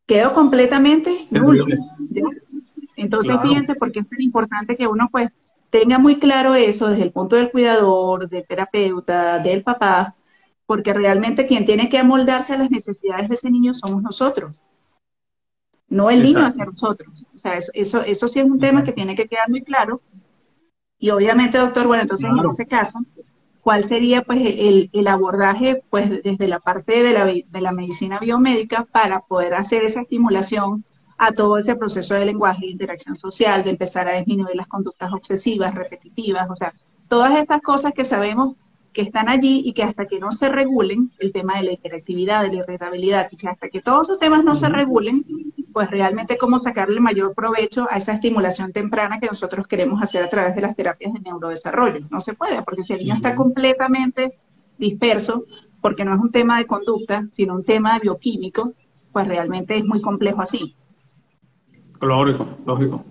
quedo completamente nulo, Terrible. ¿ya? Entonces, Claro. fíjense por qué es tan importante que uno pues tenga muy claro eso desde el punto del cuidador, del terapeuta, del papá, porque realmente quien tiene que amoldarse a las necesidades de ese niño somos nosotros, no el niño hacia Exacto. nosotros. O sea, eso sí es un tema que Exacto. tiene que quedar muy claro. Y obviamente, doctor, bueno, entonces en Claro. este caso, ¿cuál sería pues el abordaje pues desde la parte de la medicina biomédica para poder hacer esa estimulación a todo este proceso de lenguaje e interacción social, de empezar a disminuir las conductas obsesivas, repetitivas, o sea, todas estas cosas que sabemos que están allí y que hasta que no se regulen, el tema de la hiperactividad, de la irritabilidad, y que hasta que todos esos temas no se Ujú. regulen, pues realmente cómo sacarle mayor provecho a esa estimulación temprana que nosotros queremos hacer a través de las terapias de neurodesarrollo. No se puede, porque si el niño está Ujú. completamente disperso, porque no es un tema de conducta, sino un tema de bioquímico, pues realmente es muy complejo así. Lógico, lógico.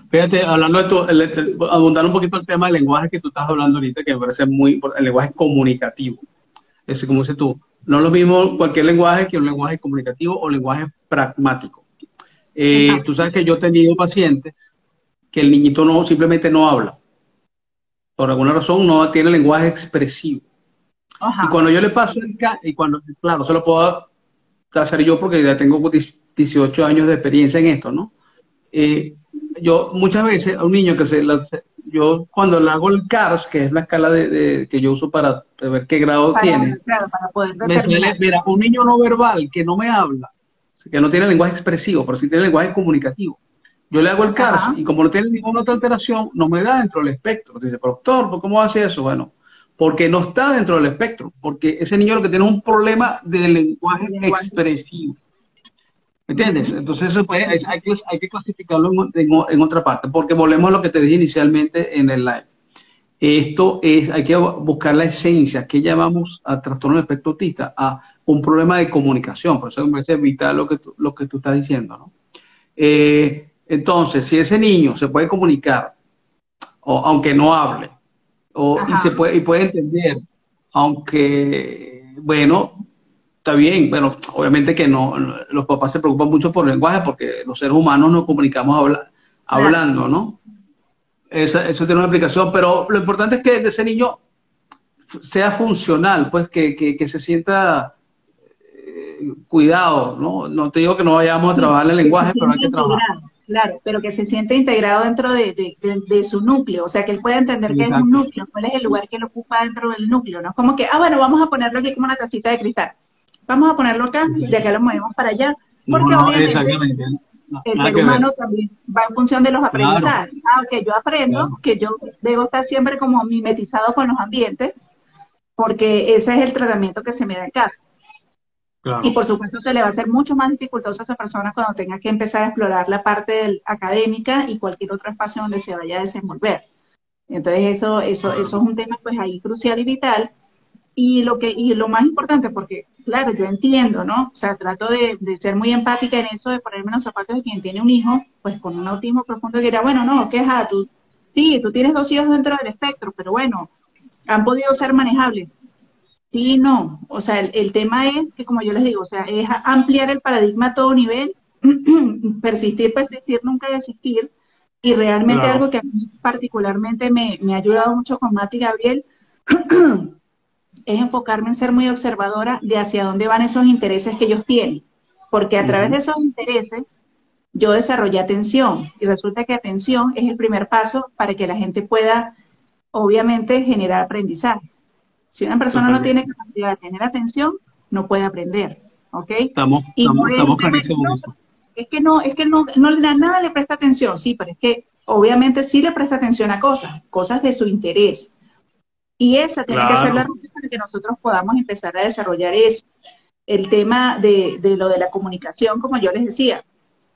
Fíjate, hablando de abundar un poquito el tema del lenguaje que tú estás hablando ahorita, que me parece muy importante, el lenguaje comunicativo. Es como dices tú, no es lo mismo cualquier lenguaje que un lenguaje comunicativo o lenguaje pragmático. Tú Exacto. sabes que yo he tenido pacientes que el niñito no simplemente no habla. Por alguna razón no tiene lenguaje expresivo. Y Ajá. cuando yo le paso y cuando, claro, se lo puedo hacer yo porque ya tengo 18 años de experiencia en esto, ¿no? Eh, yo muchas veces a un niño yo cuando le hago el CARS, que es la escala que yo uso para ver qué grado Para, tiene, claro, para poder me sale, determinar. mira, un niño no verbal que no me habla, que no tiene lenguaje expresivo, pero sí tiene lenguaje comunicativo. Yo le hago el CARS Ajá. y como no tiene ninguna otra alteración, no me da dentro del espectro. Dice, pero doctor, ¿cómo hace eso? Bueno, porque no está dentro del espectro, porque ese niño lo que tiene es un problema de El lenguaje lenguaje. expresivo. ¿Me entiendes? Uh-huh. Entonces eso hay que clasificarlo en otra parte, porque volvemos a lo que te dije inicialmente en el live. Hay que buscar la esencia, que llamamos a trastorno del espectro autista, a un problema de comunicación. Por eso me parece vital lo que tú estás diciendo, ¿no? Entonces, si ese niño se puede comunicar, aunque no hable, Ajá. y puede entender, aunque, bueno, está bien, bueno, obviamente que no, los papás se preocupan mucho por el lenguaje porque los seres humanos nos comunicamos Claro. hablando, ¿no? Eso tiene una aplicación, pero lo importante es que ese niño sea funcional, pues que se sienta cuidado, ¿no? No te digo que no vayamos a Sí, trabajar el que se lenguaje, pero hay siente que trabajar. integrado, claro, pero que se siente integrado dentro de su núcleo, o sea, que él pueda entender que es un Exacto. núcleo, cuál es el lugar que lo ocupa dentro del núcleo, ¿no? Es como que, bueno, vamos a ponerlo aquí como una tacita de cristal, vamos a ponerlo acá, de acá lo movemos para allá, No, porque no, obviamente exactamente. No, el nada ser que ver. humano también va en función de los Claro, aprendizajes. Que yo aprendo, claro. que yo debo estar siempre como mimetizado con los ambientes, porque ese es el tratamiento que se me da en casa. Y claro, por supuesto se le va a hacer mucho más dificultoso a esa persona cuando tenga que empezar a explorar la parte académica y cualquier otro espacio donde se vaya a desenvolver. Entonces eso es claro. un tema pues ahí crucial y vital. Y lo más importante, porque claro, yo entiendo, ¿no? O sea, trato de ser muy empática en eso, de ponerme en los zapatos de quien tiene un hijo, pues con un autismo profundo, que dirá, bueno, no, queja, tú, sí, tú tienes dos hijos dentro del espectro, pero bueno, han podido ser manejables. Sí, no. O sea, el tema es que, como yo les digo, o sea, es ampliar el paradigma a todo nivel, persistir, persistir, nunca desistir. Y realmente Claro. algo que a mí particularmente me ha ayudado mucho con Mati y Gabriel es enfocarme en ser muy observadora de hacia dónde van esos intereses que ellos tienen. Porque a través de Ujú. esos intereses yo desarrollé atención y resulta que atención es el primer paso para que la gente pueda, obviamente, generar aprendizaje. Si una persona no tiene Totalmente. capacidad de tener atención, no puede aprender, ¿ok? Estamos, Y no estamos, es un estamos tema de, clarísimos no, en eso. es que no, nada le presta atención, sí, pero es que obviamente sí le presta atención a cosas de su interés. Y esa tiene que ser la Claro. ruta para que nosotros podamos empezar a desarrollar eso. El tema de lo de la comunicación, como yo les decía,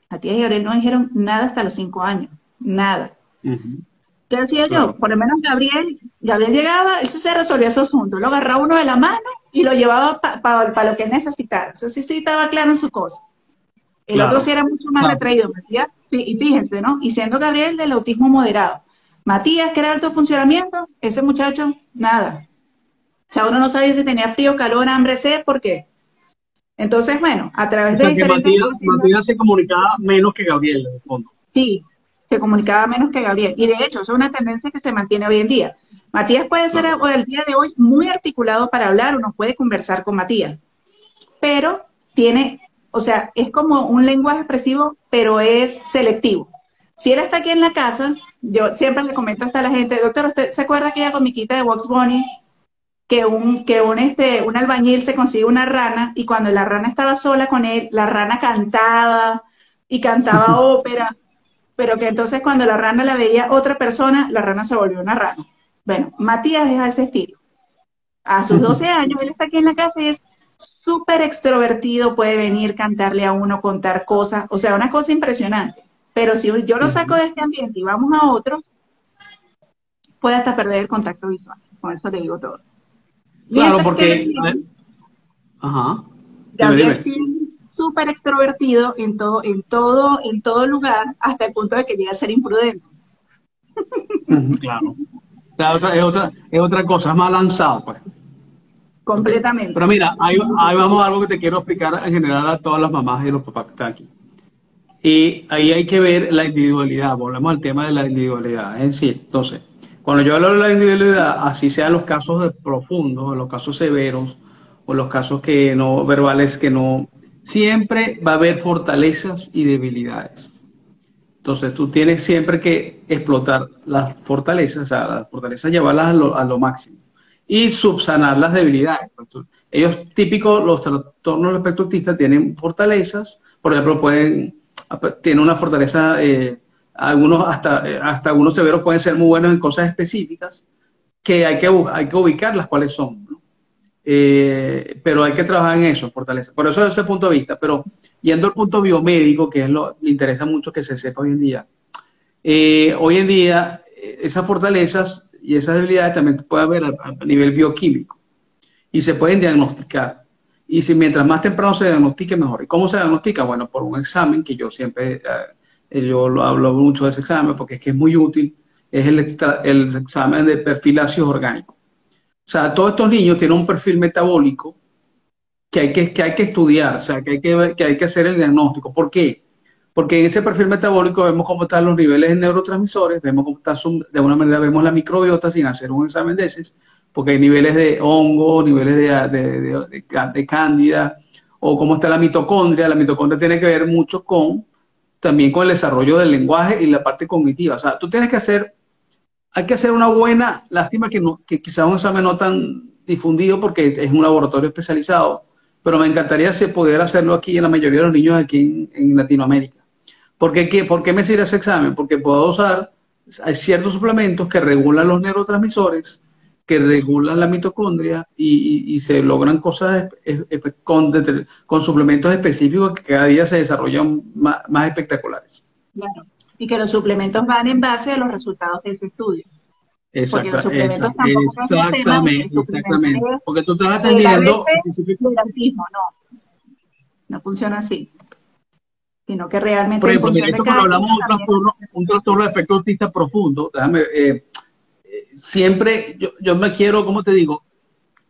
a ti y a Gabriel no dijeron nada hasta los 5 años, nada. Ujú. ¿Qué hacía yo? Claro. Por lo menos Gabriel llegaba, eso se resolvía su asunto, lo agarraba uno de la mano y lo llevaba para lo que necesitara. Eso sí, sí estaba claro en su cosa. El otro sí Claro. era mucho más Claro. retraído, Matías, sí, y fíjense, ¿no? Y siendo Gabriel del autismo moderado. Matías, que era alto funcionamiento, ese muchacho, nada. O sea, uno no sabía si tenía frío, calor, hambre, sed, ¿por qué? Entonces, bueno, a O través de sea que diferentes estrategias, Matías se comunicaba menos que Gabriel, en el fondo. sí, se comunicaba menos que Gabriel. Y de hecho, eso es una tendencia que se mantiene hoy en día. Matías puede ser Claro. el día de hoy muy articulado para hablar, uno puede conversar con Matías, pero tiene, o sea, es como un lenguaje expresivo, pero es selectivo. Si él está aquí en la casa, yo siempre le comento hasta a la gente, doctor, ¿usted se acuerda aquella comiquita de Box Bunny un albañil se consigue una rana y cuando la rana estaba sola con él, la rana cantaba y cantaba ópera, pero que entonces cuando la rana la veía otra persona, la rana se volvió una rana. Bueno, Matías es a ese estilo. A sus 12 años, él está aquí en la casa y es súper extrovertido, puede venir, cantarle a uno, contar cosas, o sea, una cosa impresionante. Pero si yo lo saco Ujú. de este ambiente y vamos a otro, puede hasta perder el contacto visual. Con eso le digo todo. Claro, Mientras que porque, ajá, dime, Gabriel dime. sí es súper extrovertido en todo lugar, hasta el punto de que llega a ser imprudente, Ujú, claro. O sea, es otra cosa, es más lanzado, pues. Ok. Pero completamente. mira, ahí vamos a algo que te quiero explicar en general a todas las mamás y los papás que están aquí. Y ahí hay que ver la individualidad, volvemos al tema de la individualidad. Es decir, entonces, cuando yo hablo de la individualidad, así sean los casos profundos, los casos severos, o los casos que no verbales, que no, siempre va a haber fortalezas y debilidades. Entonces tú tienes siempre que explotar las fortalezas, o sea, las fortalezas llevarlas a lo máximo y subsanar las debilidades. Ellos típicos, los trastornos del espectro autista tienen fortalezas, por ejemplo, tienen una fortaleza, algunos hasta algunos severos pueden ser muy buenos en cosas específicas que hay que ubicar las cuales son, ¿no? Pero hay que trabajar en eso, fortaleza. Por eso, desde ese punto de vista, pero yendo al punto biomédico, que es me interesa mucho que se sepa hoy en día esas fortalezas y esas debilidades también puede haber a nivel bioquímico y se pueden diagnosticar. Y si mientras más temprano se diagnostique, mejor. ¿Y cómo se diagnostica? Bueno, por un examen que yo siempre, yo lo hablo mucho de ese examen porque es que es muy útil, es el examen de perfil ácido orgánico. O sea, todos estos niños tienen un perfil metabólico que hay que estudiar, o sea, que hay que hacer el diagnóstico. ¿Por qué? Porque en ese perfil metabólico vemos cómo están los niveles de neurotransmisores, vemos cómo está de alguna manera vemos la microbiota sin hacer un examen de ese, porque hay niveles de hongo, niveles de cándida, o cómo está la mitocondria. La mitocondria tiene que ver mucho también con el desarrollo del lenguaje y la parte cognitiva. O sea, hay que hacer una buena, lástima que quizás un examen no tan difundido porque es un laboratorio especializado, pero me encantaría si poder hacerlo aquí en la mayoría de los niños aquí en Latinoamérica. ¿Por qué me sirve ese examen? Porque puedo usar, hay ciertos suplementos que regulan los neurotransmisores que regulan la mitocondria y se logran cosas con suplementos específicos que cada día se desarrollan más espectaculares. Claro. Y que los suplementos van en base a los resultados de ese estudio. Porque los suplementos tampoco son un tema de exactamente. Porque tú estás de la atendiendo del autismo, no funciona así. Sino que realmente por ejemplo, mira, esto cuando hablamos de un trastorno de espectro autista profundo, déjame, siempre yo me quiero, ¿cómo te digo?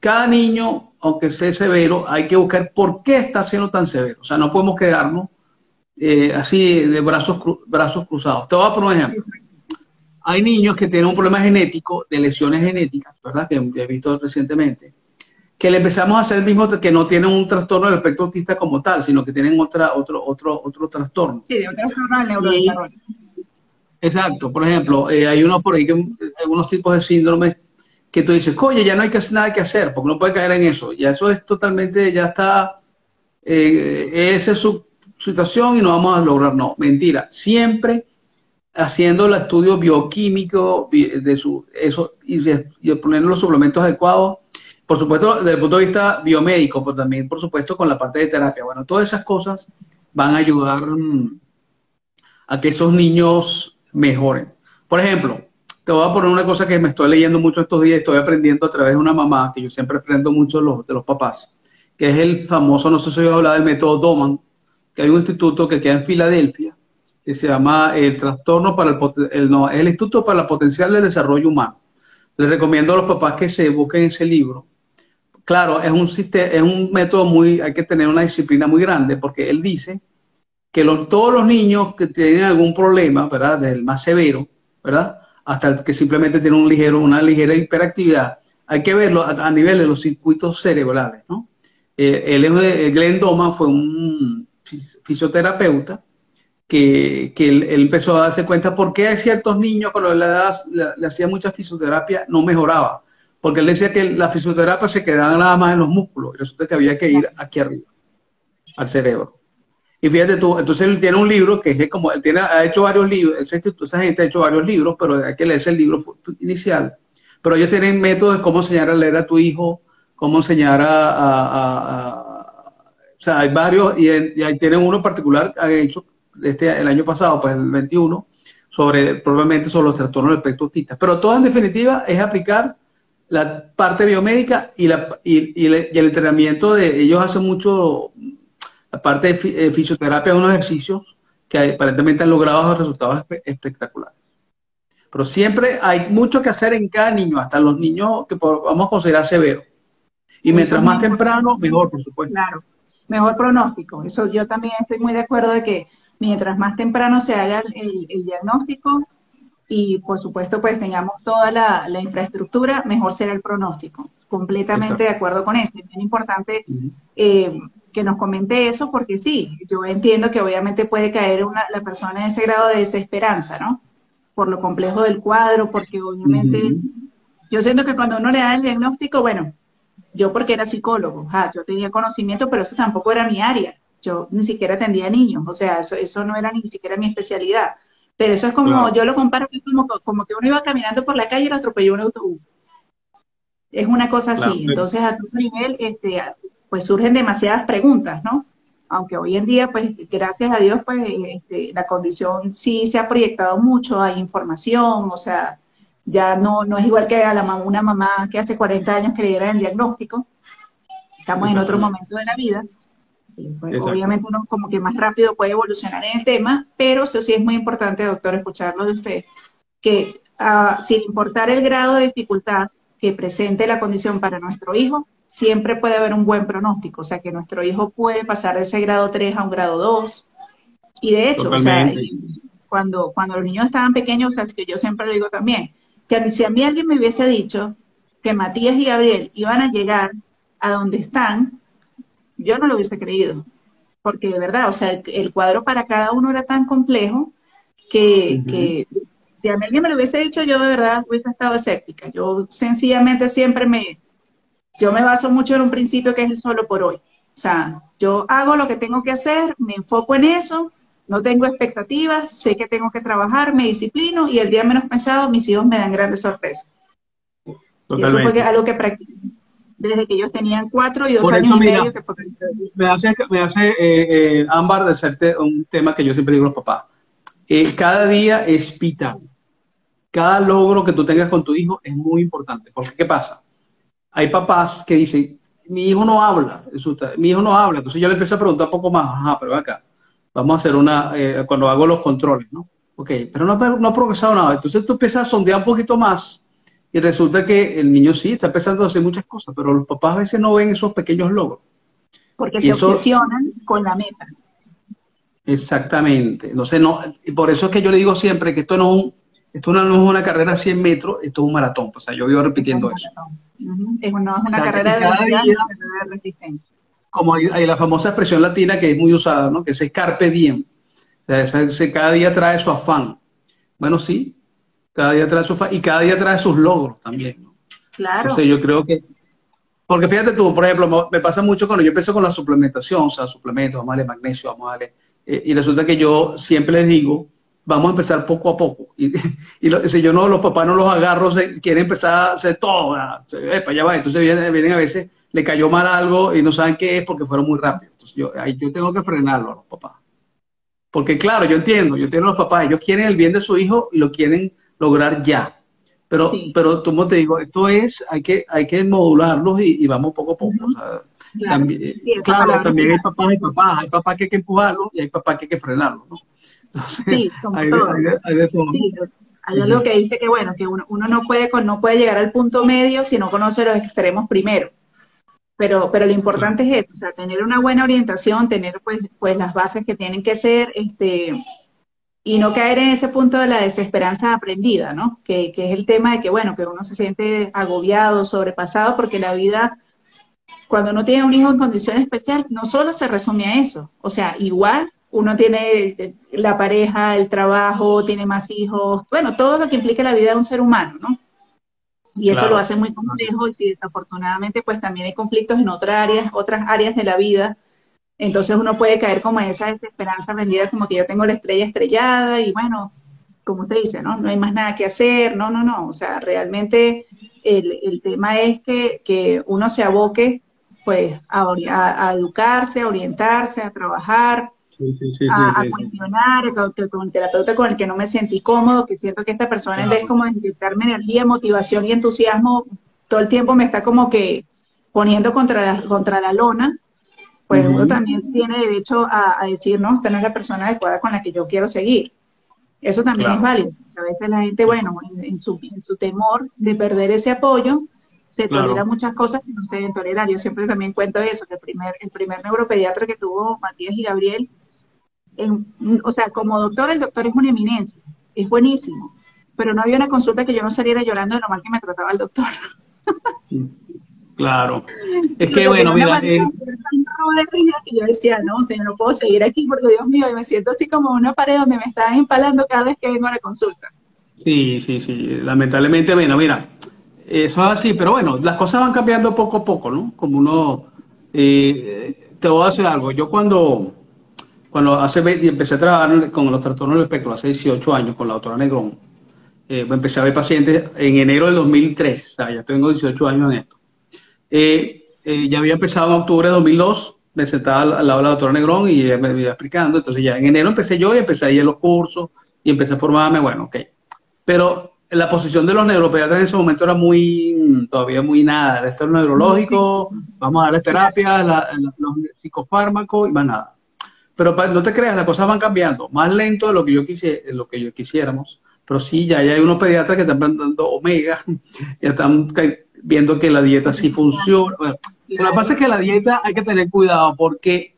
Cada niño, aunque sea severo, hay que buscar por qué está siendo tan severo. O sea, no podemos quedarnos así de brazos cruzados. Te voy a poner un ejemplo. Hay niños que tienen un problema genético, de lesiones genéticas, ¿verdad? Que he visto recientemente, que le empezamos a hacer el mismo, que no tienen un trastorno del espectro autista como tal, sino que tienen otro trastorno. Sí, de otro trastorno del neurodesarrollo. Exacto. Por ejemplo, hay unos por ahí, algunos tipos de síndromes que tú dices, oye, ya no hay nada que hacer, porque no puede caer en eso. Ya eso es totalmente, ya está, esa es su situación y no vamos a lograr. No, mentira. Siempre haciendo el estudio bioquímico de eso y poniendo los suplementos adecuados, por supuesto desde el punto de vista biomédico, pero también por supuesto con la parte de terapia. Bueno, todas esas cosas van a ayudar a que esos niños mejoren. Por ejemplo, te voy a poner una cosa que me estoy leyendo mucho estos días, estoy aprendiendo a través de una mamá, que yo siempre aprendo mucho de los papás, que es el famoso, no sé si he hablado del método Doman, que hay un instituto que queda en Filadelfia, que se llama el trastorno para el Instituto para el Potencial del Desarrollo Humano. Les recomiendo a los papás que se busquen ese libro. Claro, es un método hay que tener una disciplina muy grande, porque él dice que todos los niños que tienen algún problema, ¿verdad? Desde el más severo, ¿verdad? Hasta el que simplemente tiene una ligera hiperactividad, hay que verlo a nivel de los circuitos cerebrales, ¿no? Glenn Doman fue un fisioterapeuta que él empezó a darse cuenta por qué hay ciertos niños cuando le hacía mucha fisioterapia no mejoraba, porque él decía que la fisioterapia se quedaba nada más en los músculos y resulta que había que ir aquí arriba, al cerebro. Y fíjate tú, entonces él tiene un libro que es como, ha hecho varios libros, esa gente ha hecho varios libros, pero hay que leerse el libro inicial. Pero ellos tienen métodos de cómo enseñar a leer a tu hijo, cómo enseñar o sea, hay varios, y ahí tienen uno particular que han hecho el año pasado, pues el 21, probablemente sobre los trastornos del espectro autista. Pero todo en definitiva es aplicar la parte biomédica y el entrenamiento ellos hacen mucho, la parte de fisioterapia, unos ejercicios que aparentemente han logrado resultados espectaculares. Pero siempre hay mucho que hacer en cada niño, hasta los niños que vamos a considerar severos. Y mientras más temprano, mejor, por supuesto. Claro, mejor pronóstico. Eso yo también estoy muy de acuerdo de que mientras más temprano se haga el diagnóstico y por supuesto pues tengamos toda la infraestructura, mejor será el pronóstico. Completamente de acuerdo con eso. Es bien importante que nos comente eso porque sí, yo entiendo que obviamente puede caer la persona en ese grado de desesperanza, ¿no? Por lo complejo del cuadro, porque obviamente yo siento que cuando uno le da el diagnóstico, bueno, yo porque era psicólogo, yo tenía conocimiento, pero eso tampoco era mi área. Yo ni siquiera atendía a niños, o sea, eso no era ni siquiera mi especialidad. Pero eso es como, claro, yo lo comparo como que uno iba caminando por la calle y lo atropelló un autobús. Es una cosa así. Claro. Entonces, a tu nivel, pues surgen demasiadas preguntas, ¿no? Aunque hoy en día, pues, gracias a Dios, pues, la condición sí se ha proyectado mucho, hay información, o sea, ya no es igual que una mamá que hace 40 años que le diera el diagnóstico. Estamos en otro momento de la vida. Pues, obviamente uno como que más rápido puede evolucionar en el tema, pero eso sí es muy importante, doctor, escucharlo de usted, que sin importar el grado de dificultad que presente la condición para nuestro hijo, siempre puede haber un buen pronóstico, o sea que nuestro hijo puede pasar de ese grado 3 a un grado 2, y de hecho, totalmente. O sea, cuando los niños estaban pequeños, o sea, es que yo siempre lo digo también, que si a mí alguien me hubiese dicho que Matías y Gabriel iban a llegar a donde están, yo no lo hubiese creído, porque de verdad, o sea, el cuadro para cada uno era tan complejo que si a mí alguien me lo hubiese dicho, yo de verdad hubiese estado escéptica. Yo sencillamente siempre yo me baso mucho en un principio que es el solo por hoy. O sea, yo hago lo que tengo que hacer, me enfoco en eso, no tengo expectativas, sé que tengo que trabajar, me disciplino y el día menos pensado mis hijos me dan grandes sorpresas. Y eso fue totalmente. algo que practiqué desde que ellos tenían 4 y 2 Por años eso, y mira, medio. Que fue me hace Ámbar, de hacerte un tema que yo siempre digo a los papás. Cada día es vital. Cada logro que tú tengas con tu hijo es muy importante. Porque, ¿qué pasa? Hay papás que dicen, mi hijo no habla, mi hijo no habla. Entonces yo le empiezo a preguntar un poco más, ajá, pero ven acá, vamos a hacer cuando hago los controles, ¿no? Ok, pero no ha progresado nada. Entonces tú empiezas a sondear un poquito más y resulta que el niño sí está empezando a hacer muchas cosas, pero los papás a veces no ven esos pequeños logros. porque Y se eso, obsesionan con la meta. exactamente. Entonces, no, y por eso es que yo le digo siempre que esto no es una carrera a 100 metros, esto es un maratón. O sea, yo vivo Eso es un repitiendo eso. maratón. No es una Y carrera de cada velocidad, es día, una carrera de resistencia. como hay la famosa expresión latina que es muy usada, ¿no? Que es carpe diem. O sea, cada día trae su afán. Bueno, sí, cada día trae su afán y cada día trae sus logros también, ¿no? Entonces Claro, yo creo que, porque fíjate tú, por ejemplo, me pasa mucho cuando yo empiezo con la suplementación, o sea, suplementos, vamos a darle magnesio, vamos a darle, y resulta que yo siempre les digo, vamos a empezar poco a poco. Si yo no, los papás no los agarro, quieren empezar a hacer todo, ¿verdad? Epa, ya va. Entonces vienen a veces, le cayó mal algo y no saben qué es porque fueron muy rápidos. Entonces yo tengo que frenarlo a los papás. Porque claro, yo entiendo a los papás, ellos quieren el bien de su hijo y lo quieren lograr ya. sí, Pero como te digo, hay que modularlos y vamos poco a poco. O ujú, sea, claro. también, Sí, esa claro, palabra es también clave. hay papás que hay que empujarlos y hay papás que hay que frenarlos, ¿no? Entonces, Sí, como hay de, hay todo. de- hay de todo, ¿no? Sí, hay Sí, algo sí. que dice que, bueno, que uno no puede llegar al punto medio si no conoce los extremos primero. Pero lo Claro, importante es eso, o sea, tener una buena orientación, tener pues las bases que tienen que ser, y no caer en ese punto de la desesperanza aprendida, ¿no? Que es el tema de que, bueno, que uno se siente agobiado, sobrepasado, porque la vida, cuando uno tiene un hijo en condición especial, no solo se resume a eso, o sea, igual uno tiene la pareja, el trabajo, tiene más hijos, bueno, todo lo que implica la vida de un ser humano, ¿no? Y eso lo claro. hace muy complejo y desafortunadamente pues también hay conflictos en otras áreas de la vida. Entonces uno puede caer como en esa desesperanza vendida, como que yo tengo la estrella estrellada y bueno, como usted dice, ¿no? No hay más nada que hacer, no, no, no. O sea, realmente el tema es que uno se aboque pues a educarse, a orientarse, a trabajar, Sí, sí, sí, sí, a sí, sí. cuestionar, que con el terapeuta con el que no me sentí cómodo, que siento que esta persona en vez Claro. como de inyectarme energía, motivación y entusiasmo, todo el tiempo me está como que poniendo contra la lona, pues uno Ujú. también tiene derecho a decir, no, esta no es la persona adecuada con la que yo quiero seguir. Eso también es Claro. válido. A veces la gente, Claro. bueno, en su temor de perder ese apoyo, se tolera Claro. muchas cosas que no se deben tolerar. Yo siempre también cuento eso, que el primer neuropediatra que tuvo Matías y Gabriel, en, o sea, como doctor, el doctor es una eminencia, es buenísimo, pero no había una consulta que yo no saliera llorando de lo mal que me trataba el doctor. Claro. Es Lo que, que bueno, tenía una mira, manera de ser tan robo de risa que yo decía, no, o sea, yo no puedo seguir aquí porque Dios mío, y me siento así como una pared donde me están empalando cada vez que vengo a la consulta. sí, sí, sí, lamentablemente, bueno, mira, eso es así, pero bueno, las cosas van cambiando poco a poco, ¿no? Como te voy a decir algo, yo cuando empecé a trabajar con los trastornos del espectro hace 18 años con la doctora Negrón, empecé a ver pacientes en enero del 2003, o sea, ya tengo 18 años en esto. Ya había empezado en octubre de 2002, me sentaba al lado de la doctora Negrón y ella me iba explicando, entonces ya en enero empecé yo y empecé a ir a los cursos y empecé a formarme, bueno, ok. Pero la posición de los neuropediatras en ese momento era todavía muy nada, esto es Muy neurológico, crítico. vamos a darle Claro, terapia, los psicofármacos y más nada. Pero no te creas, las cosas van cambiando, más lento de lo que yo quisiéramos, pero sí, ya hay unos pediatras que están dando omega, ya están viendo que la dieta sí funciona. Bueno, lo que pasa es claro. que la dieta hay que tener cuidado porque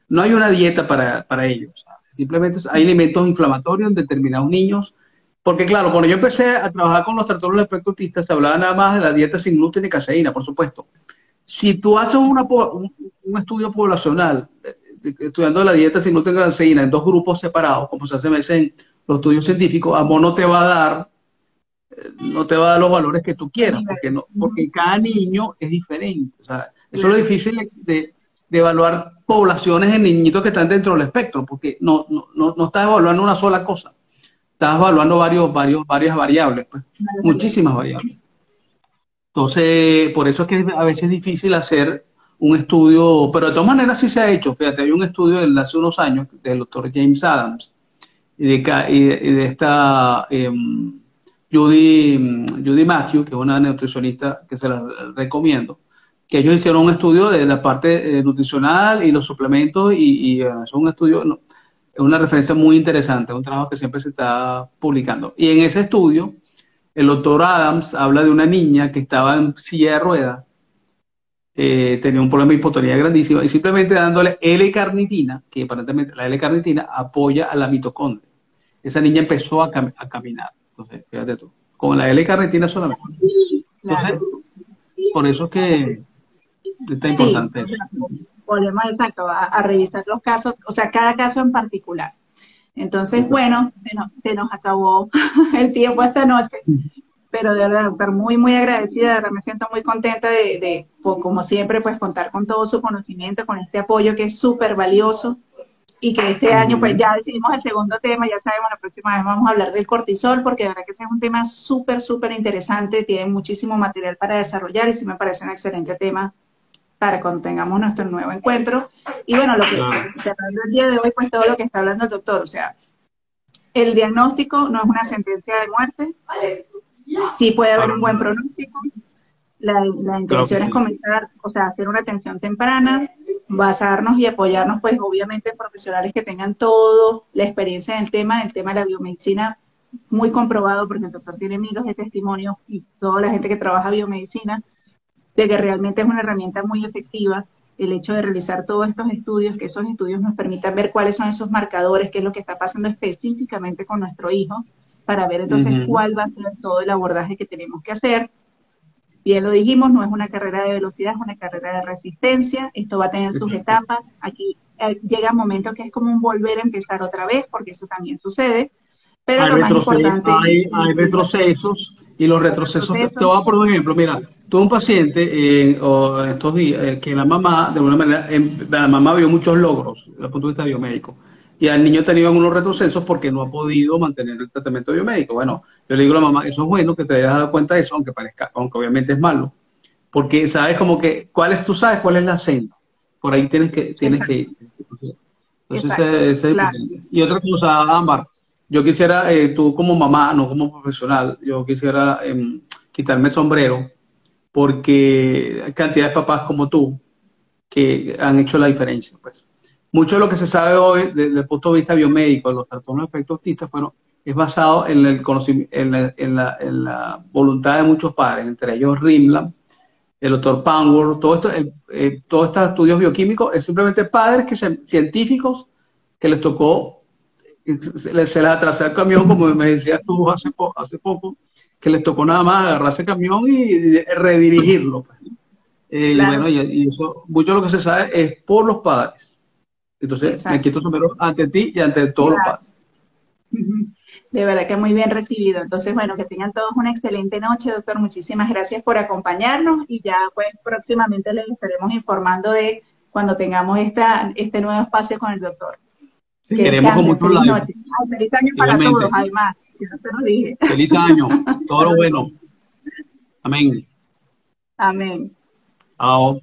no hay una dieta para ellos. Simplemente hay alimentos inflamatorios en determinados niños. Porque claro, cuando yo empecé a trabajar con los trastornos del espectro autista, se hablaba nada más de la dieta sin gluten y caseína, por supuesto. Si tú haces un estudio poblacional, estudiando la dieta sin gluten y caseína en dos grupos separados, como se hace a veces en los estudios científicos, amor no te va a dar los valores que tú El quieras, nivel. porque Ujú. cada niño es diferente. O sea, eso es lo Claro. difícil de evaluar poblaciones en niñitos que están dentro del espectro, porque no estás evaluando una sola cosa, estás evaluando varias variables, pues, Varias variables. muchísimas variables. Entonces, por eso es que a veces es difícil hacer un estudio, pero de todas maneras sí se ha hecho. Fíjate, hay un estudio de hace unos años del doctor James Adams y de esta Judy Matthew, que es una nutricionista que se la recomiendo, que ellos hicieron un estudio de la parte nutricional y los suplementos es un estudio, no, es una referencia muy interesante, es un trabajo que siempre se está publicando. Y en ese estudio, el doctor Adams habla de una niña que estaba en silla de ruedas, tenía un problema de hipotonía grandísimo, y simplemente dándole L-carnitina, que aparentemente la L-carnitina apoya a la mitocondria. Esa niña empezó a caminar. Entonces, fíjate tú, con la L-carnitina solamente. Entonces, por eso es que está importante. Sí, volvemos exacto a revisar los casos, o sea, cada caso en particular. Entonces, bueno, se nos acabó el tiempo esta noche, pero de verdad, doctor, muy, muy agradecida, de verdad, me siento muy contenta pues, como siempre, pues contar con todo su conocimiento, con este apoyo que es súper valioso, y que este año, pues ya decidimos el segundo tema, ya sabemos, la próxima vez vamos a hablar del cortisol, porque de verdad que este es un tema súper, súper interesante, tiene muchísimo material para desarrollar, y sí me parece un excelente tema para cuando tengamos nuestro nuevo encuentro. Y bueno, lo que cerrando el día de hoy, pues todo lo que está hablando el doctor, o sea, el diagnóstico no es una sentencia de muerte, sí puede haber un buen pronóstico, la intención es comenzar, o sea, hacer una atención temprana, basarnos y apoyarnos, pues obviamente en profesionales que tengan toda la experiencia en el tema de la biomedicina muy comprobado, porque el doctor tiene miles de testimonios y toda la gente que trabaja biomedicina, de que realmente es una herramienta muy efectiva el hecho de realizar todos estos estudios, que esos estudios nos permitan ver cuáles son esos marcadores, qué es lo que está pasando específicamente con nuestro hijo, para ver entonces cuál va a ser todo el abordaje que tenemos que hacer. Bien lo dijimos, no es una carrera de velocidad, es una carrera de resistencia, esto va a tener sus etapas, aquí llega un momento que es como un volver a empezar otra vez, porque eso también sucede, pero hay lo más importante... Hay retrocesos, y los retrocesos, te voy a poner un ejemplo, mira, tuve un paciente estos días, que la mamá, de alguna manera, la mamá vio muchos logros desde el punto de vista biomédico, y al niño ha tenido algunos retrocesos porque no ha podido mantener el tratamiento biomédico. Bueno, yo le digo a la mamá, eso es bueno que te hayas dado cuenta de eso, aunque obviamente es malo, porque sabes como que, tú sabes cuál es la senda, por ahí tienes que ir. Entonces, claro. Y otra cosa, Ámbar, yo quisiera, tú como mamá, no como profesional, yo quisiera quitarme el sombrero, porque hay cantidad de papás como tú que han hecho la diferencia, pues. Mucho de lo que se sabe hoy desde el punto de vista biomédico de los trastornos de espectro autista, bueno, es basado en el conocimiento, en la voluntad de muchos padres, entre ellos Rimland, el doctor Panworth, todos estos estudios bioquímicos, es simplemente padres científicos que les tocó, se les atrasó el camión, como me decías tú hace poco, que les tocó nada más agarrarse el camión y redirigirlo. Pues. Claro. Bueno, y eso, mucho de lo que se sabe es por los padres. Entonces, me quito el sombrero ante ti y ante todos los padres. De verdad que muy bien recibido. Entonces, bueno, que tengan todos una excelente noche, doctor. Muchísimas gracias por acompañarnos y ya pues próximamente les estaremos informando de cuando tengamos este nuevo espacio con el doctor. Sí, queremos con mucho feliz noche. Feliz año para todos, además. Yo no se lo dije. Feliz año, todo lo bueno. Amén. Amén. Chao.